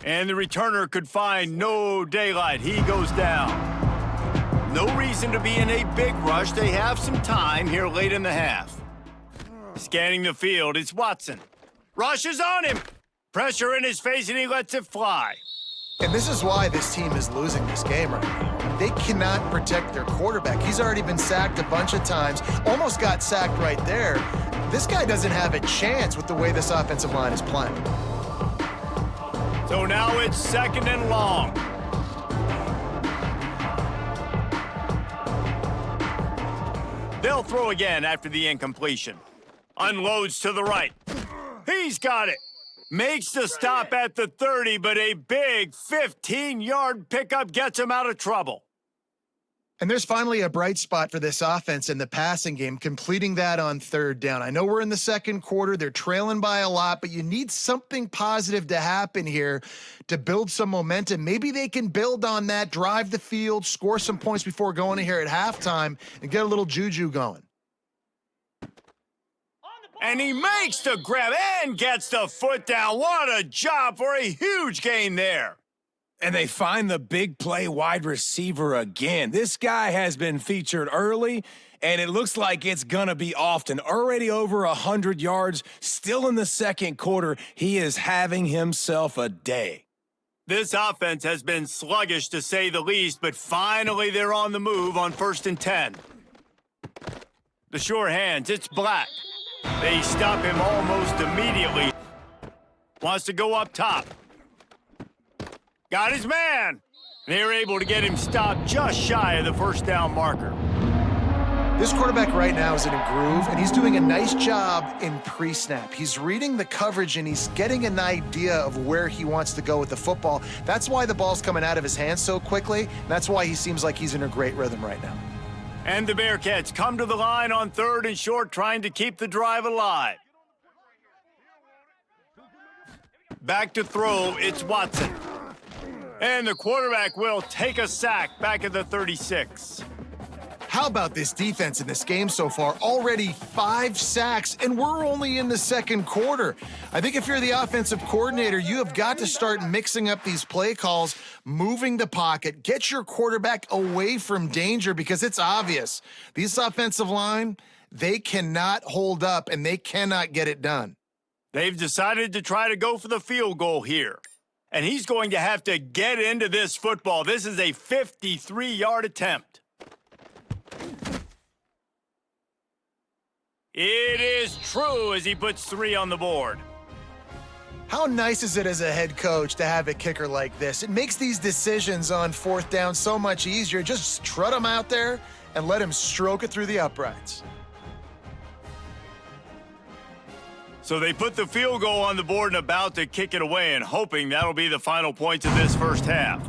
And the returner could find no daylight. He goes down. No reason to be in a big rush. They have some time here late in the half. Scanning the field, it's Watson. Rushes on him. Pressure in his face, and he lets it fly. And this is why this team is losing this game right now. They cannot protect their quarterback. He's already been sacked a bunch of times. Almost got sacked right there. This guy doesn't have a chance with the way this offensive line is playing. So now it's 2nd and long. They'll throw again after the incompletion. Unloads to the right. He's got it. Makes the stop at the 30, but a big 15-yard pickup gets him out of trouble. And there's finally a bright spot for this offense in the passing game, completing that on 3rd down. I know we're in the 2nd quarter. They're trailing by a lot, but you need something positive to happen here to build some momentum. Maybe they can build on that, drive the field, score some points before going in here at halftime, and get a little juju going. And he makes the grab and gets the foot down. What a job for a huge gain there. And they find the big play wide receiver again. This guy has been featured early, and it looks like it's going to be often. Already over 100 yards, still in the 2nd quarter. He is having himself a day. This offense has been sluggish, to say the least, but finally they're on the move on 1st and 10. The sure hands, it's Black. They stop him almost immediately. Wants to go up top. Got his man. They're able to get him stopped just shy of the 1st down marker. This quarterback right now is in a groove, and he's doing a nice job in pre-snap. He's reading the coverage, and he's getting an idea of where he wants to go with the football. That's why the ball's coming out of his hands so quickly. That's why he seems like he's in a great rhythm right now. And the Bearcats come to the line on 3rd and short, trying to keep the drive alive. Back to throw, it's Watson. And the quarterback will take a sack back at the 36. How about this defense in this game so far? Already 5 sacks, and we're only in the 2nd quarter. I think if you're the offensive coordinator, you have got to start mixing up these play calls, moving the pocket, get your quarterback away from danger, because it's obvious. These offensive line, they cannot hold up, and they cannot get it done. They've decided to try to go for the field goal here. And he's going to have to get into this football. This is a 53-yard attempt. It is true as he puts 3 on the board. How nice is it as a head coach to have a kicker like this? It makes these decisions on fourth down so much easier. Just trot him out there and let him stroke it through the uprights. So they put the field goal on the board and about to kick it away and hoping that'll be the final points of this first half.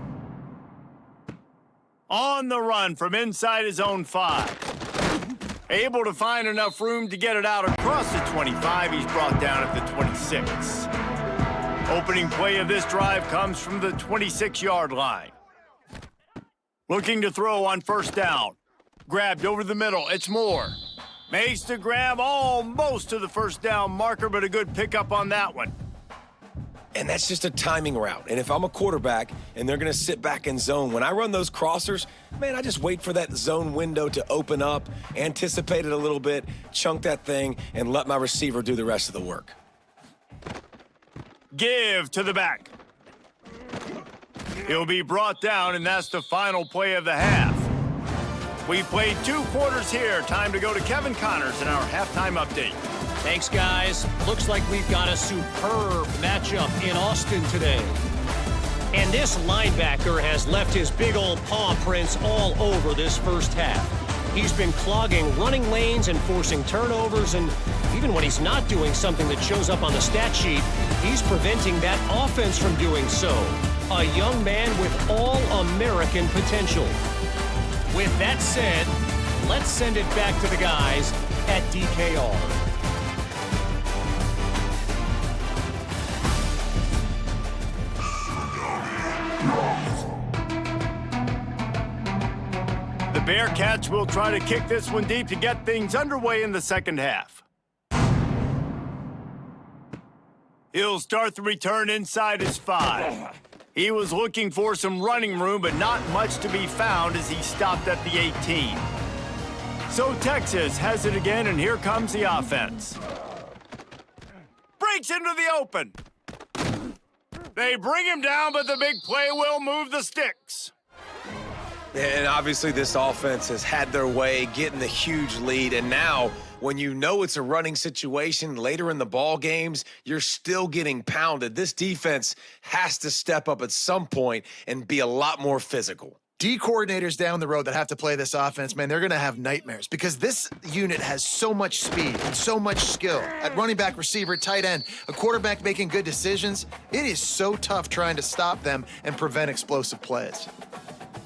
On the run from inside his own 5. Able to find enough room to get it out across the 25. He's brought down at the 26. Opening play of this drive comes from the 26-yard line. Looking to throw on first down. Grabbed over the middle. It's Moore. Makes the grab almost to the first down marker, but a good pickup on that one. And that's just a timing route. And if I'm a quarterback and they're going to sit back in zone, when I run those crossers, man, I just wait for that zone window to open up, anticipate it a little bit, chunk that thing, and let my receiver do the rest of the work. Give to the back. He'll be brought down, and that's the final play of the half. We've played 2 quarters here. Time to go to Kevin Connors in our halftime update. Thanks, guys. Looks like we've got a superb matchup in Austin today. And this linebacker has left his big old paw prints all over this first half. He's been clogging running lanes and forcing turnovers, and even when he's not doing something that shows up on the stat sheet, he's preventing that offense from doing so. A young man with all-American potential. With that said, let's send it back to the guys at DKR. The BearCats will try to kick this one deep to get things underway in the second half. He'll start the return inside his 5. He was looking for some running room, but not much to be found as he stopped at the 18. So Texas has it again, and here comes the offense. Breaks into the open. They bring him down, but the big play will move the sticks. And obviously this offense has had their way getting the huge lead, and now when you know it's a running situation later in the ball games, you're still getting pounded. This defense has to step up at some point and be a lot more physical. D coordinators down the road that have to play this offense, man, they're going to have nightmares because this unit has so much speed and so much skill. At running back, receiver, tight end, a quarterback making good decisions, it is so tough trying to stop them and prevent explosive plays.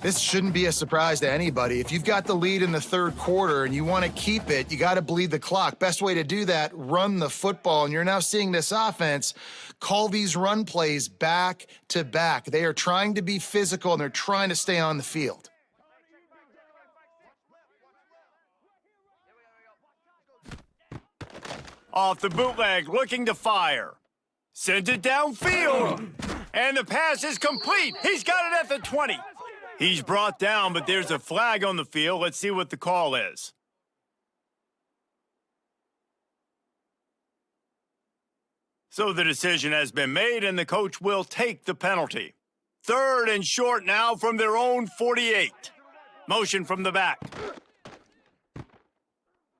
This shouldn't be a surprise to anybody. If you've got the lead in the third quarter and you want to keep it, you got to bleed the clock. Best way to do that, run the football. And you're now seeing this offense call these run plays back to back. They are trying to be physical and they're trying to stay on the field. Off the bootleg, looking to fire. Sends it downfield. And the pass is complete. He's got it at the 20. He's brought down, but there's a flag on the field. Let's see what the call is. So the decision has been made, and the coach will take the penalty. 3rd and short now from their own 48. Motion from the back.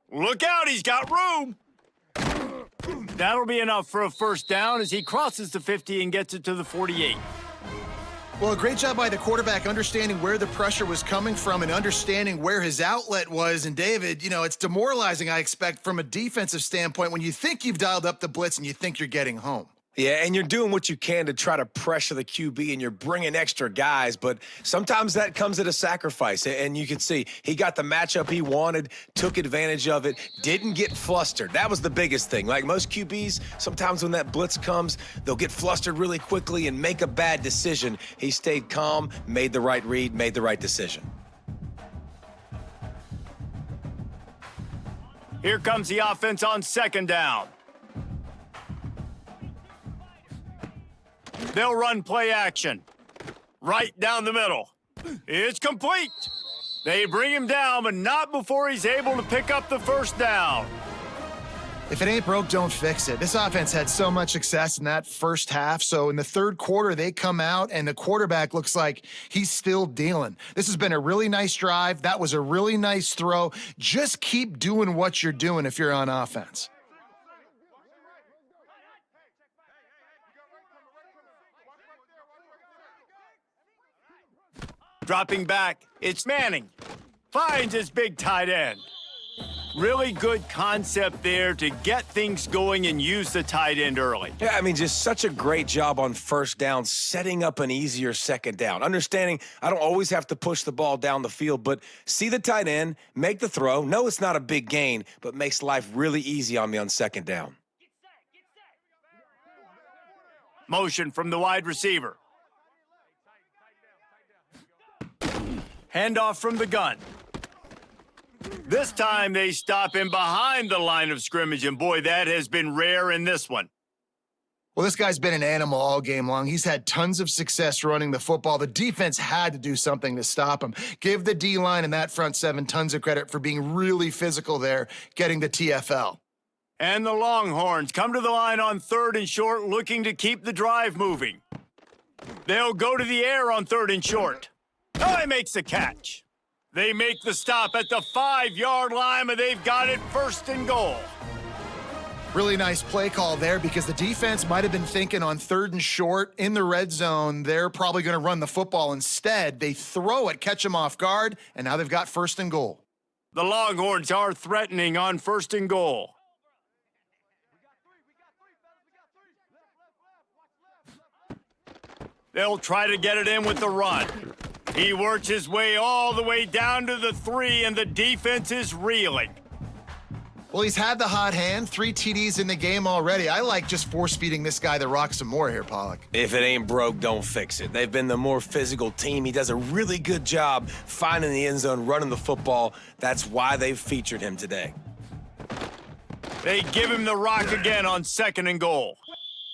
Look out, he's got room. That'll be enough for a first down as he crosses the 50 and gets it to the 48. Well, a great job by the quarterback understanding where the pressure was coming from and understanding where his outlet was. And David, you know, it's demoralizing, I expect, from a defensive standpoint when you think you've dialed up the blitz and you think you're getting home. Yeah, and you're doing what you can to try to pressure the QB, and you're bringing extra guys, but sometimes that comes at a sacrifice. And you can see he got the matchup he wanted, took advantage of it, didn't get flustered. That was the biggest thing. Like most QBs, sometimes when that blitz comes, they'll get flustered really quickly and make a bad decision. He stayed calm, made the right read, made the right decision. Here comes the offense on 2nd down. They'll run play action. Right down the middle. It's complete. They bring him down, but not before he's able to pick up the first down. If it ain't broke, don't fix it. This offense had so much success in that first half, so in the third quarter, they come out, and the quarterback looks like he's still dealing. This has been a really nice drive. That was a really nice throw. Just keep doing what you're doing if you're on offense. Dropping back, it's Manning. Finds his big tight end. Really good concept there to get things going and use the tight end early. Yeah, I mean, just such a great job on first down, setting up an easier second down. Understanding I don't always have to push the ball down the field, but see the tight end, make the throw. No, it's not a big gain, but makes life really easy on me on second down. Motion from the wide receiver. Handoff from the gun. This time they stop him behind the line of scrimmage, and boy, that has been rare in this one. Well, this guy's been an animal all game long. He's had tons of success running the football. The defense had to do something to stop him. Give the D-line and that front seven tons of credit for being really physical there, getting the TFL. And the Longhorns come to the line on 3rd and short, looking to keep the drive moving. They'll go to the air on 3rd and short. Oh, he makes the catch. They make the stop at the 5-yard line, but they've got it 1st and goal. Really nice play call there because the defense might have been thinking on 3rd and short in the red zone, they're probably going to run the football. Instead, they throw it, catch them off guard, and now they've got 1st and goal. The Longhorns are threatening on 1st and goal. They'll try to get it in with the run. He works his way all the way down to the 3, and the defense is reeling. Well, he's had the hot hand, 3 TDs in the game already. I like just force-feeding this guy the rock some more here, Pollock. If it ain't broke, don't fix it. They've been the more physical team. He does a really good job finding the end zone, running the football. That's why they've featured him today. They give him the rock again on 2nd and goal.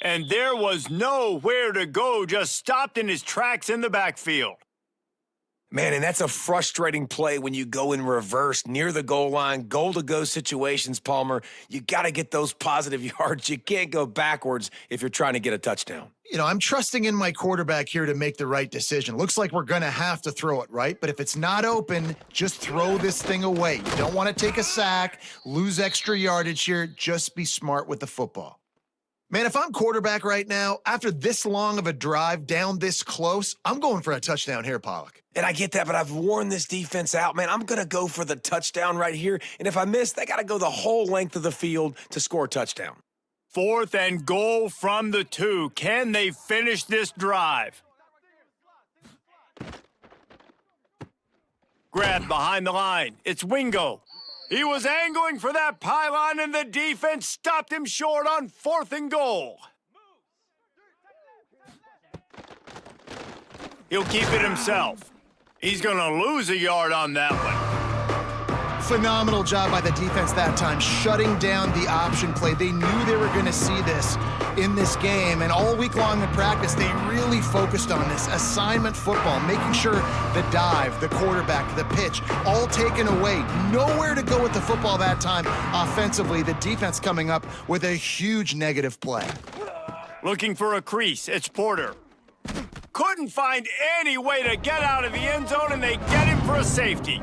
And there was nowhere to go, just stopped in his tracks in the backfield. Man, and that's a frustrating play when you go in reverse near the goal line, goal-to-go situations, Palmer. You got to get those positive yards. You can't go backwards if you're trying to get a touchdown. You know, I'm trusting in my quarterback here to make the right decision. Looks like we're going to have to throw it, right? But if it's not open, just throw this thing away. You don't want to take a sack, lose extra yardage here. Just be smart with the football. Man, if I'm quarterback right now, after this long of a drive down this close, I'm going for a touchdown here, Pollock. And I get that, but I've worn this defense out, man. I'm going to go for the touchdown right here. And if I miss, they got to go the whole length of the field to score a touchdown. 4th and goal from the 2. Can they finish this drive? Grab behind the line. It's Wingo. He was angling for that pylon, and the defense stopped him short on 4th and goal. He'll keep it himself. He's going to lose a yard on that one. Phenomenal job by the defense that time, shutting down the option play. They knew they were going to see this in this game, and all week long in practice, they really focused on this assignment football, making sure the dive, the quarterback, the pitch, all taken away. Nowhere to go with the football that time offensively. The defense coming up with a huge negative play. Looking for a crease, it's Porter. Couldn't find any way to get out of the end zone, and they get him for a safety.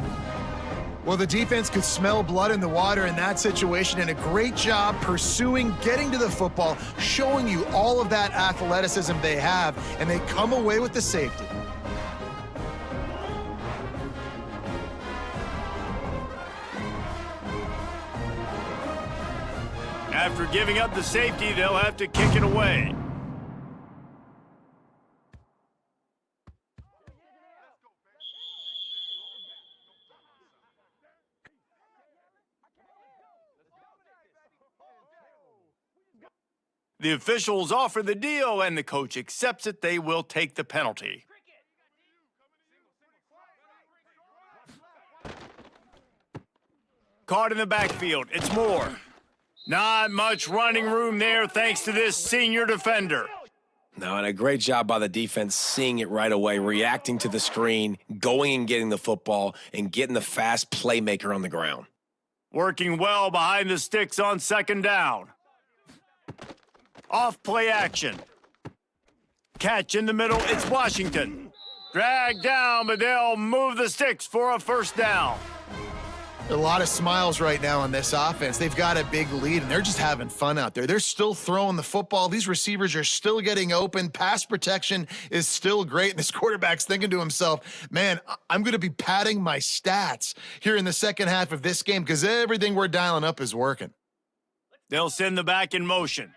Well, the defense could smell blood in the water in that situation, and a great job pursuing, getting to the football, showing you all of that athleticism they have, and they come away with the safety. After giving up the safety, they'll have to kick it away. The officials offer the deal, and the coach accepts it. They will take the penalty. Caught in the backfield. It's Moore. Not much running room there thanks to this senior defender. No, and a great job by the defense seeing it right away, reacting to the screen, going and getting the football, and getting the fast playmaker on the ground. Working well behind the sticks on 2nd down. Off play action. Catch in the middle, it's Washington. Dragged down, but they'll move the sticks for a 1st down. A lot of smiles right now on this offense. They've got a big lead, and they're just having fun out there. They're still throwing the football. These receivers are still getting open. Pass protection is still great, and this quarterback's thinking to himself, man, I'm going to be padding my stats here in the second half of this game because everything we're dialing up is working. They'll send the back in motion.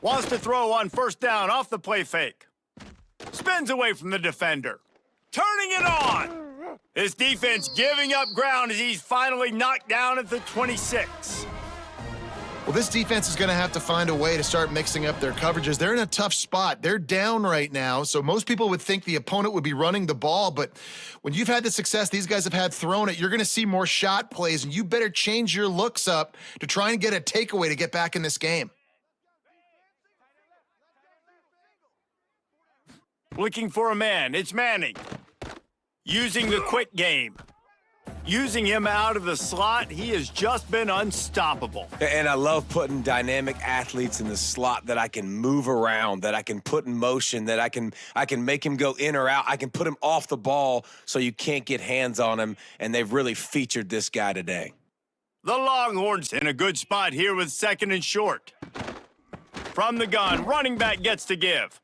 Wants to throw on first down off the play fake. Spins away from the defender. Turning it on. His defense giving up ground as he's finally knocked down at the 26. Well, this defense is going to have to find a way to start mixing up their coverages. They're in a tough spot. They're down right now, so most people would think the opponent would be running the ball, but when you've had the success these guys have had throwing it, you're going to see more shot plays, and you better change your looks up to try and get a takeaway to get back in this game. Looking for a man. It's Manning. Using the quick game. Using him out of the slot, he has just been unstoppable. And I love putting dynamic athletes in the slot that I can move around, that I can put in motion, that I can make him go in or out. I can put him off the ball so you can't get hands on him, and they've really featured this guy today. The Longhorns in a good spot here with second and short. From the gun, running back gets to give.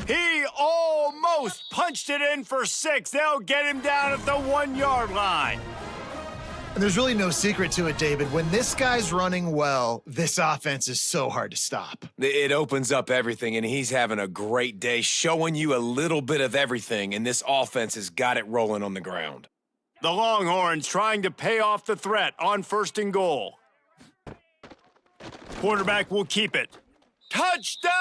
He almost punched it in for 6. They'll get him down at the 1-yard line. And there's really no secret to it, David. When this guy's running well, this offense is so hard to stop. It opens up everything, and he's having a great day, showing you a little bit of everything, and this offense has got it rolling on the ground. The Longhorns trying to pay off the threat on first and goal. Quarterback will keep it. Touchdown,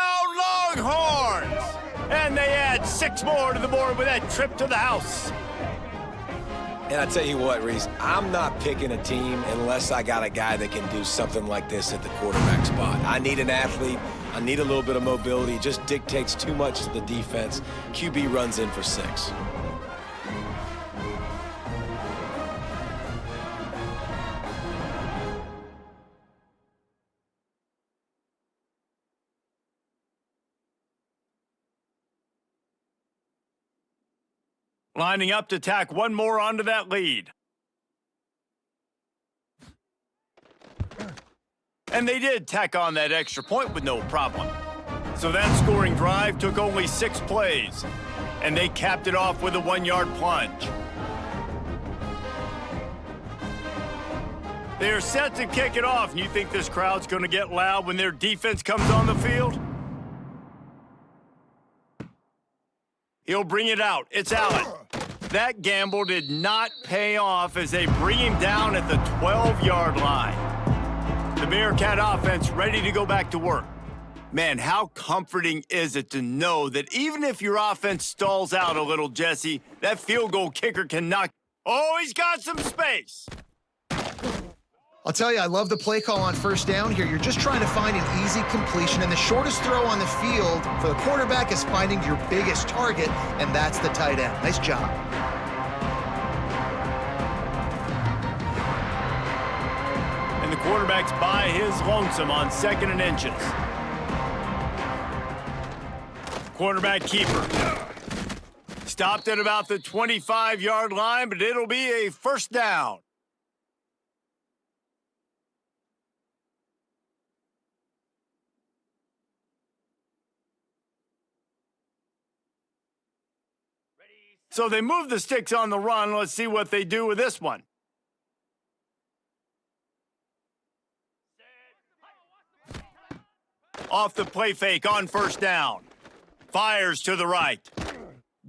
Longhorns! And they add 6 more to the board with that trip to the house. And I tell you what, Reese, I'm not picking a team unless I got a guy that can do something like this at the quarterback spot. I need an athlete. I need a little bit of mobility. It just dictates too much to the defense. QB runs in for 6. Lining up to tack one more onto that lead. And they did tack on that extra point with no problem. So that scoring drive took only 6 plays. And they capped it off with a 1-yard plunge. They are set to kick it off. And you think this crowd's going to get loud when their defense comes on the field? He'll bring it out. It's Allen. That gamble did not pay off as they bring him down at the 12-yard line. The Bearcat offense ready to go back to work. Man, how comforting is it to know that even if your offense stalls out a little, Jesse, that field goal kicker can knock. Oh, he's got some space. I'll tell you, I love the play call on first down here. You're just trying to find an easy completion, and the shortest throw on the field for the quarterback is finding your biggest target, and that's the tight end. Nice job. And the quarterback's by his lonesome on 2nd and inches. Quarterback keeper. Stopped at about the 25-yard line, but it'll be a first down. So they move the sticks on the run. Let's see what they do with this one. Off the play fake on first down. Fires to the right.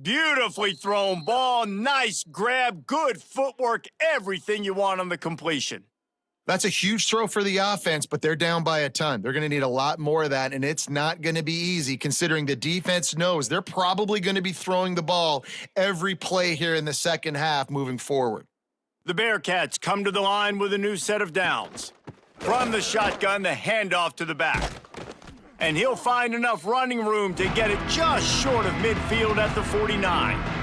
Beautifully thrown ball. Nice grab. Good footwork. Everything you want on the completion. That's a huge throw for the offense, but they're down by a ton. They're going to need a lot more of that, and it's not going to be easy considering the defense knows they're probably going to be throwing the ball every play here in the second half moving forward. The Bearcats come to the line with a new set of downs. From the shotgun, the handoff to the back. And he'll find enough running room to get it just short of midfield at the 49.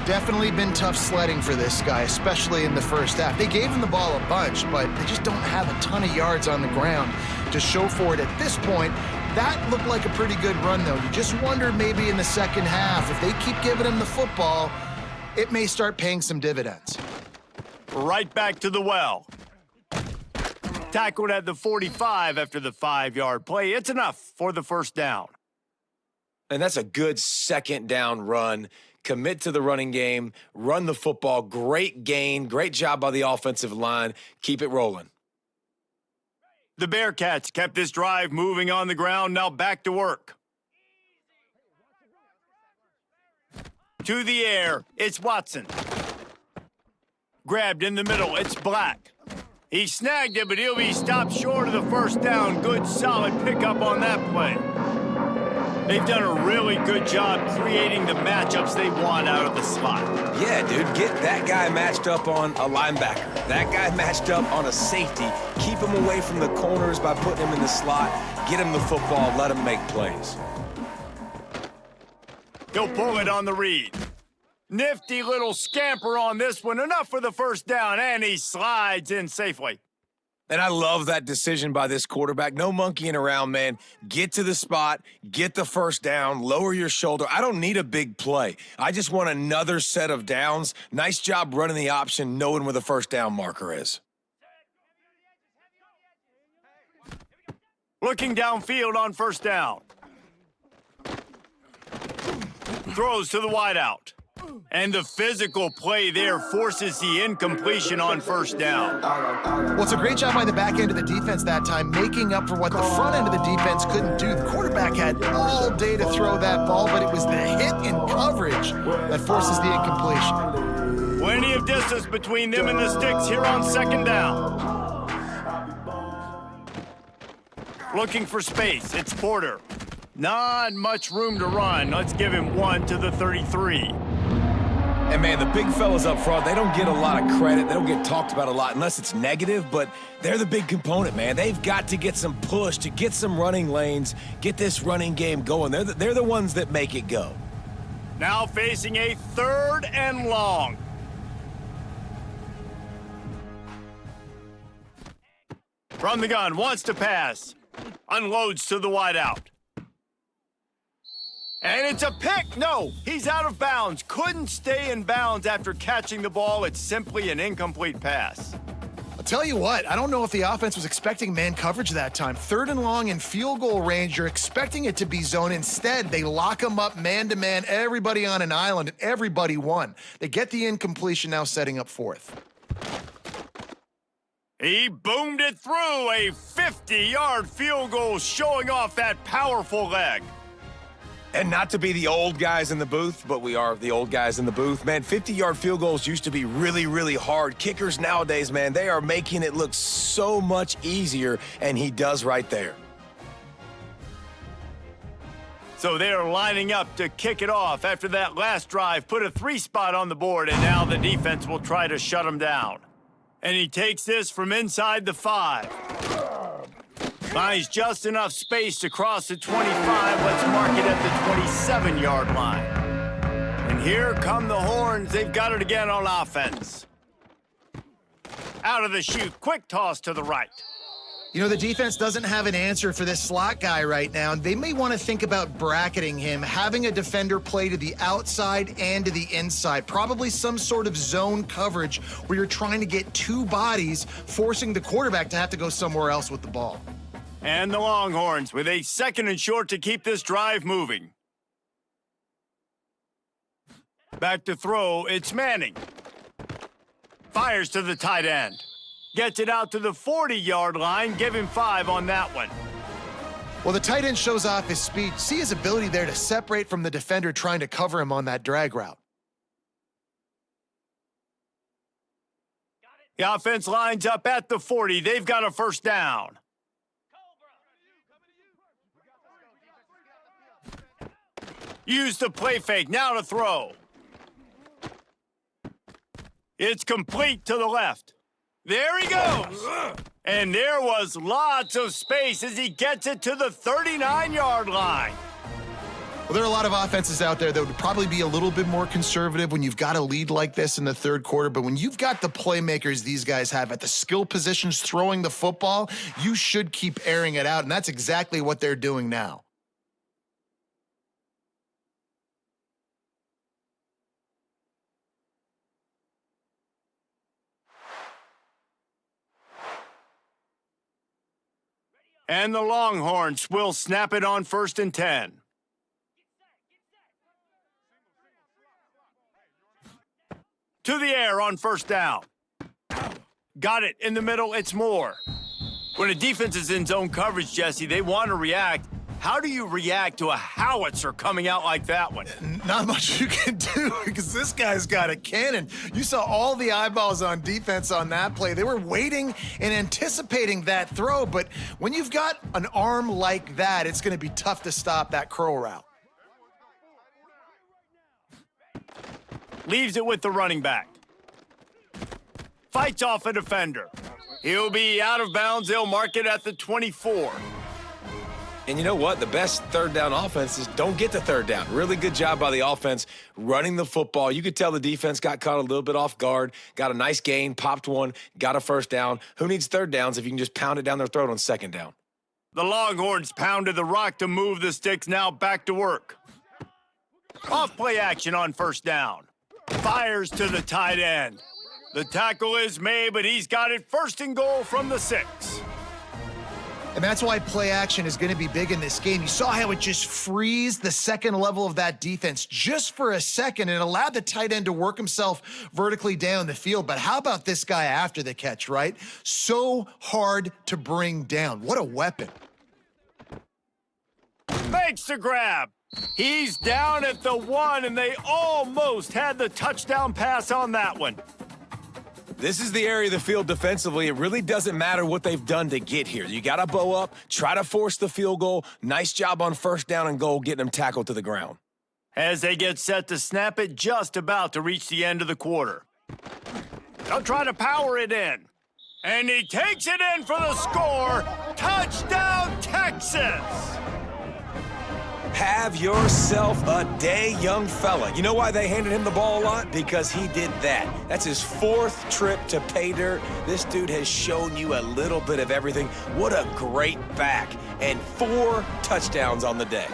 Definitely been tough sledding for this guy, especially in the first half. They gave him the ball a bunch, but they just don't have a ton of yards on the ground to show for it at this point. That looked like a pretty good run, though. You just wonder maybe in the second half, if they keep giving him the football, it may start paying some dividends. right back to the well. Tackled at the 45 after the 5-yard play. It's enough for the first down. And that's a good second down run. Commit to the running game, run the football. Great gain. Great job by the offensive line. Keep it rolling. The Bearcats kept this drive moving on the ground. Now back to work. To the air, it's Watson. Grabbed in the middle, it's Black. He snagged it, but he'll be stopped short of the first down. Good, solid pickup on that play. They've done a really good job creating the matchups they want out of the slot. Yeah, dude, get that guy matched up on a linebacker. That guy matched up on a safety. Keep him away from the corners by putting him in the slot. Get him the football, let him make plays. He'll pull it on the read. Nifty little scamper on this one. Enough for the first down, and he slides in safely. And I love that decision by this quarterback. No monkeying around, man. Get to the spot, get the first down, lower your shoulder. I don't need a big play. I just want another set of downs. Nice job running the option, knowing where the first down marker is. Looking downfield on first down. Throws to the wideout. And the physical play there forces the incompletion on first down. Well, it's a great job by the back end of the defense that time, making up for what the front end of the defense couldn't do. The quarterback had all day to throw that ball, but it was the hit in coverage that forces the incompletion. Plenty of distance between them and the sticks here on second down. Looking for space, it's Porter. Not much room to run. Let's give him one to the 33. And, man, the big fellas up front, they don't get a lot of credit. They don't get talked about a lot unless it's negative, but they're the big component, man. They've got to get some push, to get some running lanes, get this running game going. They're the ones that make it go. Now facing a 3rd and long. From the gun, wants to pass. Unloads to the wideout. And it's a pick. No, he's out of bounds. Couldn't stay in bounds after catching the ball. It's simply an incomplete pass. I'll tell you what, I don't know if the offense was expecting man coverage that time. 3rd and long in field goal range, you're expecting it to be zone. Instead, they lock him up man-to-man, everybody on an island, and everybody won. They get the incompletion, now setting up 4th. He boomed it through, a 50-yard field goal showing off that powerful leg. And not to be the old guys in the booth, but we are the old guys in the booth. Man, 50-yard field goals used to be really, really hard. Kickers nowadays, man, they are making it look so much easier, and he does right there. So they're lining up to kick it off after that last drive. Put a 3 spot on the board, and now the defense will try to shut him down. And he takes this from inside the 5. Finds just enough space to cross the 25. Let's mark it at the 27-yard line. And here come the Horns. They've got it again on offense. Out of the chute, quick toss to the right. You know, the defense doesn't have an answer for this slot guy right now, and they may want to think about bracketing him, having a defender play to the outside and to the inside. Probably some sort of zone coverage where you're trying to get 2 bodies, forcing the quarterback to have to go somewhere else with the ball. And the Longhorns with a 2nd and short to keep this drive moving. Back to throw, it's Manning. Fires to the tight end. Gets it out to the 40-yard line. Give him 5 on that one. Well, the tight end shows off his speed. See his ability there to separate from the defender trying to cover him on that drag route. The offense lines up at the 40. They've got a first down. Use the play fake, now to throw. It's complete to the left. There he goes. And there was lots of space as he gets it to the 39-yard line. Well, there are a lot of offenses out there that would probably be a little bit more conservative when you've got a lead like this in the 3rd quarter, but when you've got the playmakers these guys have at the skill positions throwing the football, you should keep airing it out, and that's exactly what they're doing now. And the Longhorns will snap it on 1st and 10. To the air on 1st down. Got it in the middle, it's Moore. When a defense is in zone coverage, Jesse, they want to react. How do you react to a howitzer coming out like that one? Not much you can do because this guy's got a cannon. You saw all the eyeballs on defense on that play. They were waiting and anticipating that throw, but when you've got an arm like that, it's going to be tough to stop that curl route. Leaves it with the running back. Fights off a defender. He'll be out of bounds. They'll mark it at the 24. And you know what? The best third down offenses don't get to third down. Really good job by the offense running the football. You could tell the defense got caught a little bit off guard, got a nice gain, popped one, got a first down. Who needs third downs if you can just pound it down their throat on second down? The Longhorns pounded the rock to move the sticks, now back to work. Off play action on 1st down. Fires to the tight end. The tackle is made, but he's got it 1st and goal from the 6. And that's why play action is going to be big in this game. You saw how it just freezed the second level of that defense just for a second and allowed the tight end to work himself vertically down the field. But how about this guy after the catch, right? So hard to bring down. What a weapon. Makes the grab. He's down at the 1, and they almost had the touchdown pass on that one. This is the area of the field defensively. It really doesn't matter what they've done to get here. You got to bow up, try to force the field goal. Nice job on 1st down and goal, getting them tackled to the ground. As they get set to snap it, just about to reach the end of the quarter. They'll try to power it in. And he takes it in for the score. Touchdown, Texas! Have yourself a day, young fella. You know why they handed him the ball a lot? Because he did that. That's his 4th trip to pay dirt. This dude has shown you a little bit of everything. What a great back. And 4 touchdowns on the day.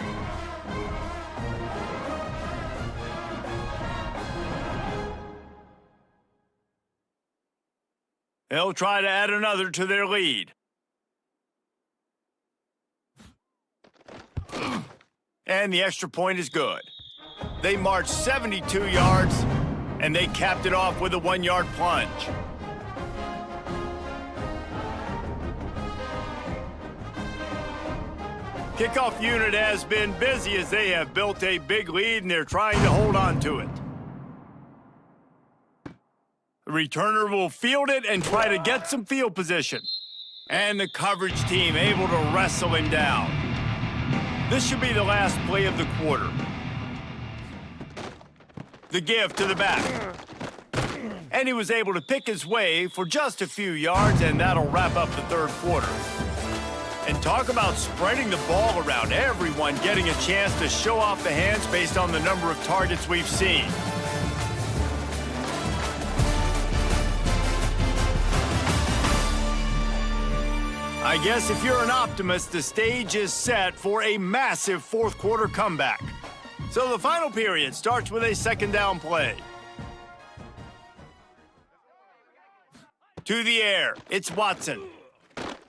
They'll try to add another to their lead. And the extra point is good. They marched 72 yards, and they capped it off with a 1-yard plunge. Kickoff unit has been busy as they have built a big lead, and they're trying to hold on to it. The returner will field it and try to get some field position. And the coverage team able to wrestle him down. This should be the last play of the quarter. The give to the back. And he was able to pick his way for just a few yards, and that'll wrap up the 3rd quarter. And talk about spreading the ball around, everyone getting a chance to show off the hands based on the number of targets we've seen. I guess if you're an optimist, the stage is set for a massive 4th quarter comeback. So the final period starts with a 2nd down play. To the air, it's Watson.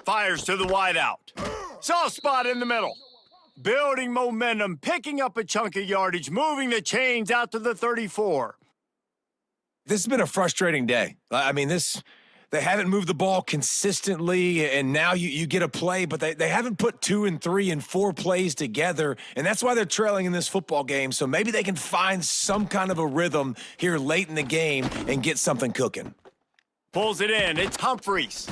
Fires to the wideout. Soft spot in the middle. Building momentum, picking up a chunk of yardage, moving the chains out to the 34. This has been a frustrating day. I mean, they haven't moved the ball consistently, and now you get a play, but they haven't put 2 and 3 and 4 plays together, and that's why they're trailing in this football game. So maybe they can find some kind of a rhythm here late in the game and get something cooking. Pulls it in. It's Humphreys.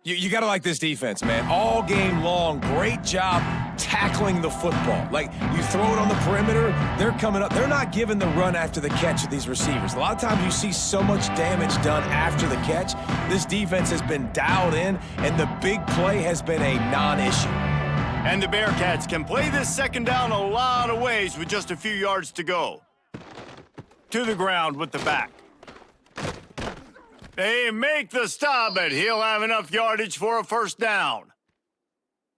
You got to like this defense, man. All game long, great job tackling the football. Like, you throw it on the perimeter, they're coming up. They're not giving the run after the catch of these receivers. A lot of times you see so much damage done after the catch. This defense has been dialed in, and the big play has been a non-issue. And the Bearcats can play this 2nd down a lot of ways with just a few yards to go. To the ground with the back. They make the stop, but he'll have enough yardage for a 1st down.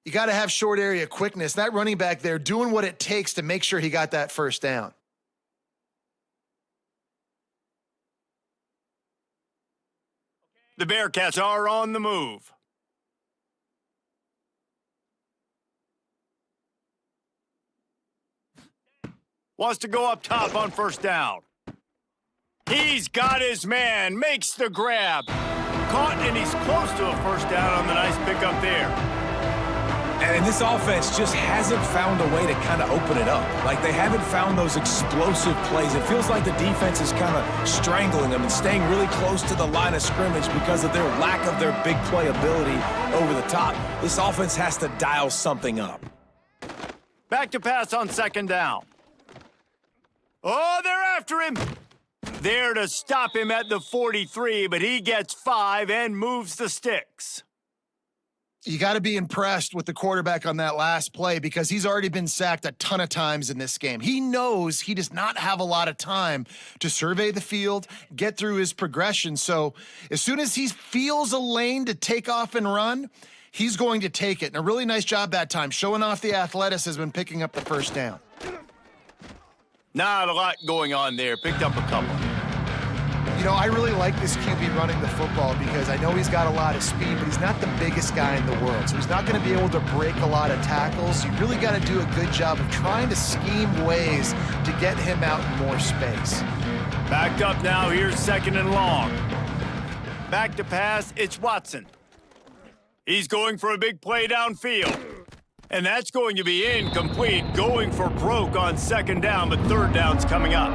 You got to have short area quickness. That running back there doing what it takes to make sure he got that 1st down. The Bearcats are on the move. wants to go up top on first down. He's got his man, makes the grab. Caught, and he's close to a first down on the nice pickup there. And this offense just hasn't found a way to kind of open it up. Like, they haven't found those explosive plays. It feels like the defense is kind of strangling them and staying really close to the line of scrimmage because of their lack of their big play ability over the top. This offense has to dial something up. Back to pass on second down. Oh, they're after him. There to stop him at the 43, but he gets 5 and moves the sticks. You got to be impressed with the quarterback on that last play because he's already been sacked a ton of times in this game. He knows he does not have a lot of time to survey the field, get through his progression. So as soon as he feels a lane to take off and run, he's going to take it. And a really nice job that time, showing off the athleticism and picking up the first down. Not a lot going on there. Picked up a couple. You know, I really like this QB running the football because I know he's got a lot of speed, but he's not the biggest guy in the world. So he's not going to be able to break a lot of tackles. You really got to do a good job of trying to scheme ways to get him out in more space. Backed up now. Here's second and long. Back to pass. It's Watson. He's going for a big play downfield. And that's going to be incomplete. Going for broke on second down, but third down's coming up.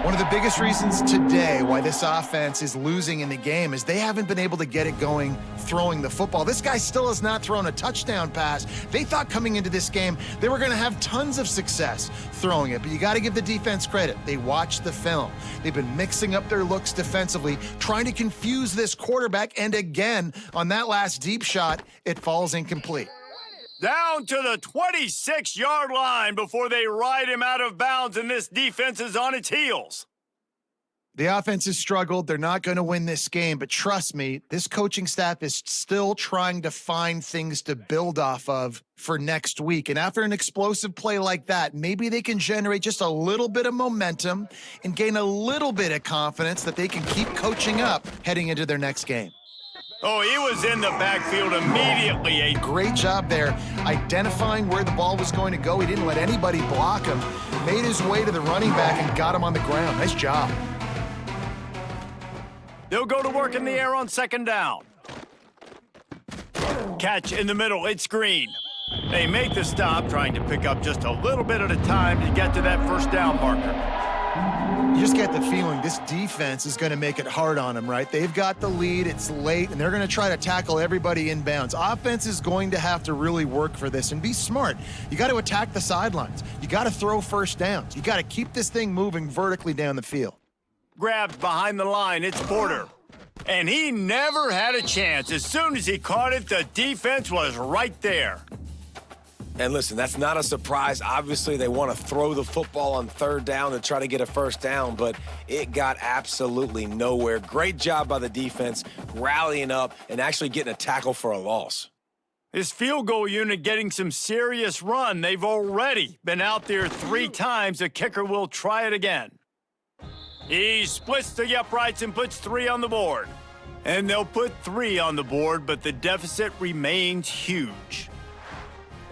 One of the biggest reasons today why this offense is losing in the game is they haven't been able to get it going throwing the football. This guy still has not thrown a touchdown pass. They thought coming into this game they were going to have tons of success throwing it, but you got to give the defense credit. They watched the film. They've been mixing up their looks defensively, trying to confuse this quarterback, and again, on that last deep shot, it falls incomplete. Down to the 26-yard line before they ride him out of bounds, and this defense is on its heels. The offense has struggled. They're not going to win this game, but trust me, this coaching staff is still trying to find things to build off of for next week. And after an explosive play like that, maybe they can generate just a little bit of momentum and gain a little bit of confidence that they can keep coaching up heading into their next game. Oh, he was in the backfield immediately. A great job there identifying where the ball was going to go. He didn't let anybody block him, made his way to the running back and got him on the ground. Nice job. They'll go to work in the air on second down. Catch in the middle. It's Green. They make the stop, trying to pick up just a little bit at a time to get to that first down marker. You just get the feeling this defense is going to make it hard on them, right? They've got the lead, it's late, and they're going to try to tackle everybody inbounds. Offense is going to have to really work for this and be smart. You got to attack the sidelines. You got to throw first downs. You got to keep this thing moving vertically down the field. Grabbed behind the line, it's Porter. And he never had a chance. As soon as he caught it, the defense was right there. And listen, that's not a surprise. Obviously, they want to throw the football on third down to try to get a first down, but it got absolutely nowhere. Great job by the defense, rallying up and actually getting a tackle for a loss. His field goal unit getting some serious run. They've already been out there 3 times. The kicker will try it again. He splits the uprights and puts 3 on the board. And they'll put 3 on the board, but the deficit remains huge.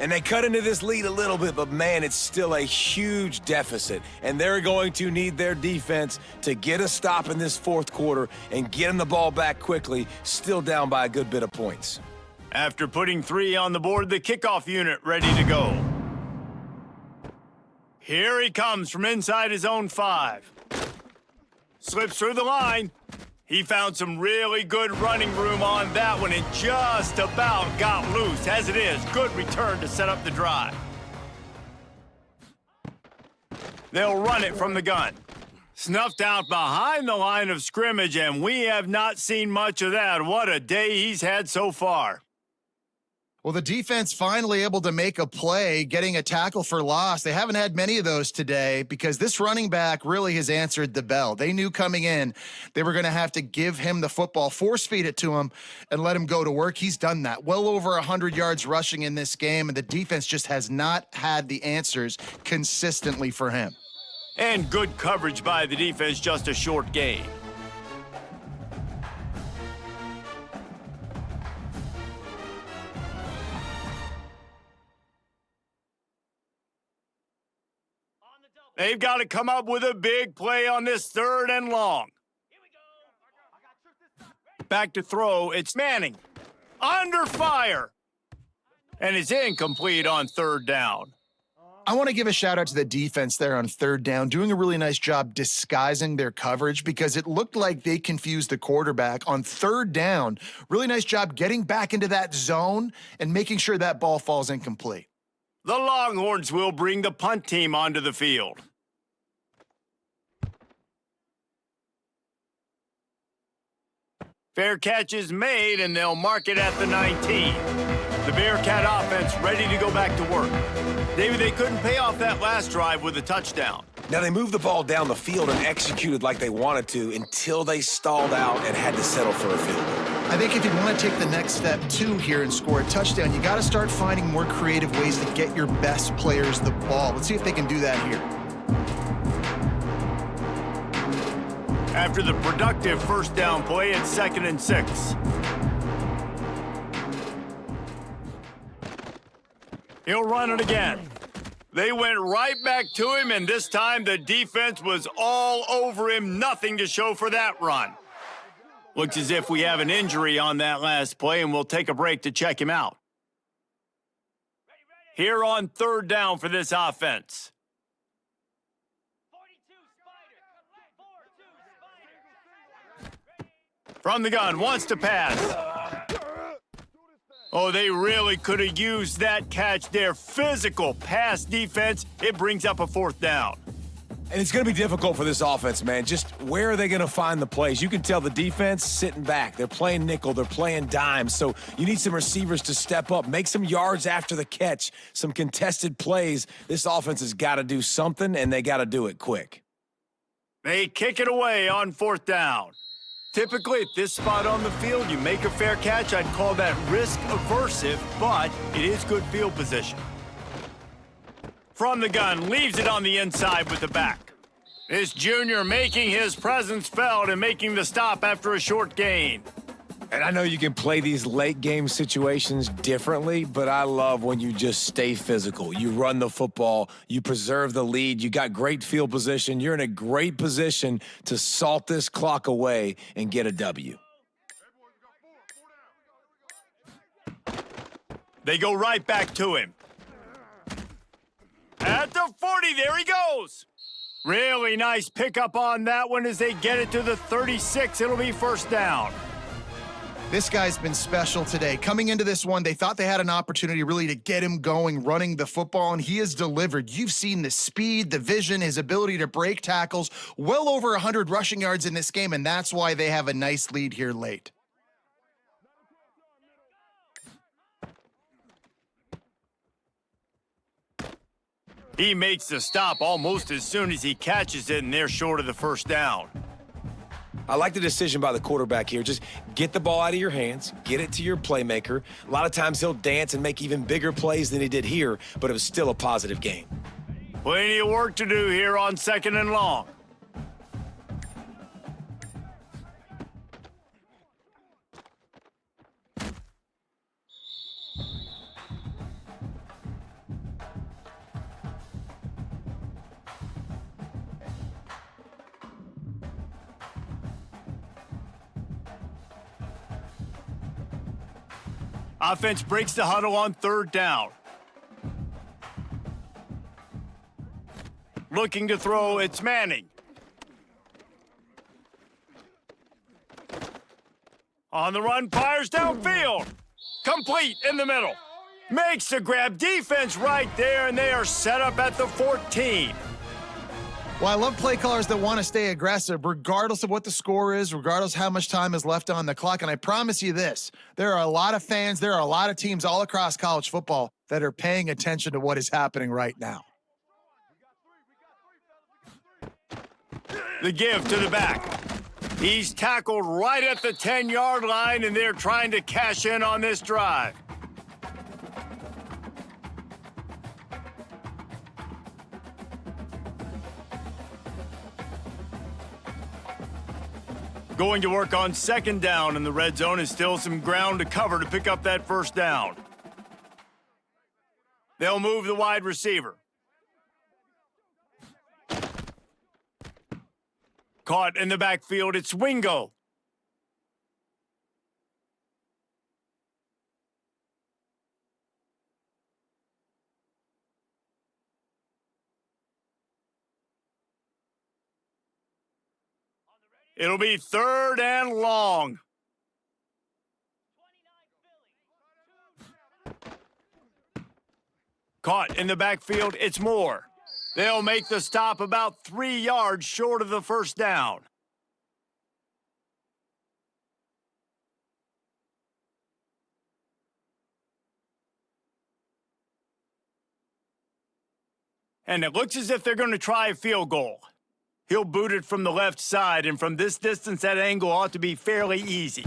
And they cut into this lead a little bit, but man, it's still a huge deficit. And they're going to need their defense to get a stop in this fourth quarter and get them the ball back quickly, still down by a good bit of points. After putting 3 on the board, the kickoff unit ready to go. Here he comes from inside his own 5. Slips through the line. He found some really good running room on that one and just about got loose. As it is, good return to set up the drive. They'll run it from the gun. Snuffed out behind the line of scrimmage, and we have not seen much of that. What a day he's had so far. Well, the defense finally able to make a play, getting a tackle for loss. They haven't had many of those today because this running back really has answered the bell. They knew coming in they were going to have to give him the football, force feed it to him, and let him go to work. He's done that. Well over 100 yards rushing in this game, and the defense just has not had the answers consistently for him. And good coverage by the defense, just a short gain. They've got to come up with a big play on this 3rd and long. Back to throw, it's Manning. Under fire. And it's incomplete on 3rd down. I want to give a shout out to the defense there on 3rd down, doing a really nice job disguising their coverage because it looked like they confused the quarterback on 3rd down. Really nice job getting back into that zone and making sure that ball falls incomplete. The Longhorns will bring the punt team onto the field. Fair catch is made, and they'll mark it at the 19. The Bearcat offense ready to go back to work. David, they couldn't pay off that last drive with a touchdown. Now, they moved the ball down the field and executed like they wanted to until they stalled out and had to settle for a field goal. I think if you want to take the next step, too, here and score a touchdown, you got to start finding more creative ways to get your best players the ball. Let's see if they can do that here. After the productive 1st down play, it's 2nd and 6. He'll run it again. They went right back to him, and this time the defense was all over him. Nothing to show for that run. Looks as if we have an injury on that last play, and we'll take a break to check him out. Here on 3rd down for this offense. From the gun, wants to pass. Oh, they really could have used that catch there. Physical pass defense. It brings up a 4th down. And it's going to be difficult for this offense, man. Just where are they going to find the plays? You can tell the defense sitting back. They're playing nickel. They're playing dime. So you need some receivers to step up, make some yards after the catch, some contested plays. This offense has got to do something, and they got to do it quick. They kick it away on 4th down. Typically, at this spot on the field, you make a fair catch. I'd call that risk-aversive, but it is good field position. From the gun, leaves it on the inside with the back. This junior making his presence felt and making the stop after a short gain. And I know you can play these late-game situations differently, but I love when you just stay physical. You run the football, you preserve the lead, you got great field position, you're in a great position to salt this clock away and get a W. They go right back to him. At the 40, there he goes. Really nice pickup on that one as they get it to the 36. It'll be 1st down. This guy's been special today. Coming into this one, they thought they had an opportunity really to get him going, running the football, and he has delivered. You've seen the speed, the vision, his ability to break tackles, well over 100 rushing yards in this game, and that's why they have a nice lead here late. He makes the stop almost as soon as he catches it, and they're short of the 1st down. I like the decision by the quarterback here. Just get the ball out of your hands, get it to your playmaker. A lot of times he'll dance and make even bigger plays than he did here, but it was still a positive game. Plenty of work to do here on 2nd and long. Offense breaks the huddle on 3rd down. Looking to throw, it's Manning. On the run, fires downfield. Complete in the middle. Makes the grab, defense right there, and they are set up at the 14. Well, I love play callers that want to stay aggressive, regardless of what the score is, regardless how much time is left on the clock. And I promise you this, there are a lot of fans, there are a lot of teams all across college football that are paying attention to what is happening right now. The give to the back. He's tackled right at the 10-yard line, and they're trying to cash in on this drive. Going to work on 2nd down in the red zone, and still some ground to cover to pick up that 1st down. They'll move the wide receiver. Caught in the backfield, it's Wingo. It'll be 3rd and long. Caught in the backfield, it's Moore. They'll make the stop about 3 yards short of the first down. And it looks as if they're going to try a field goal. He'll boot it from the left side, and from this distance, that angle ought to be fairly easy.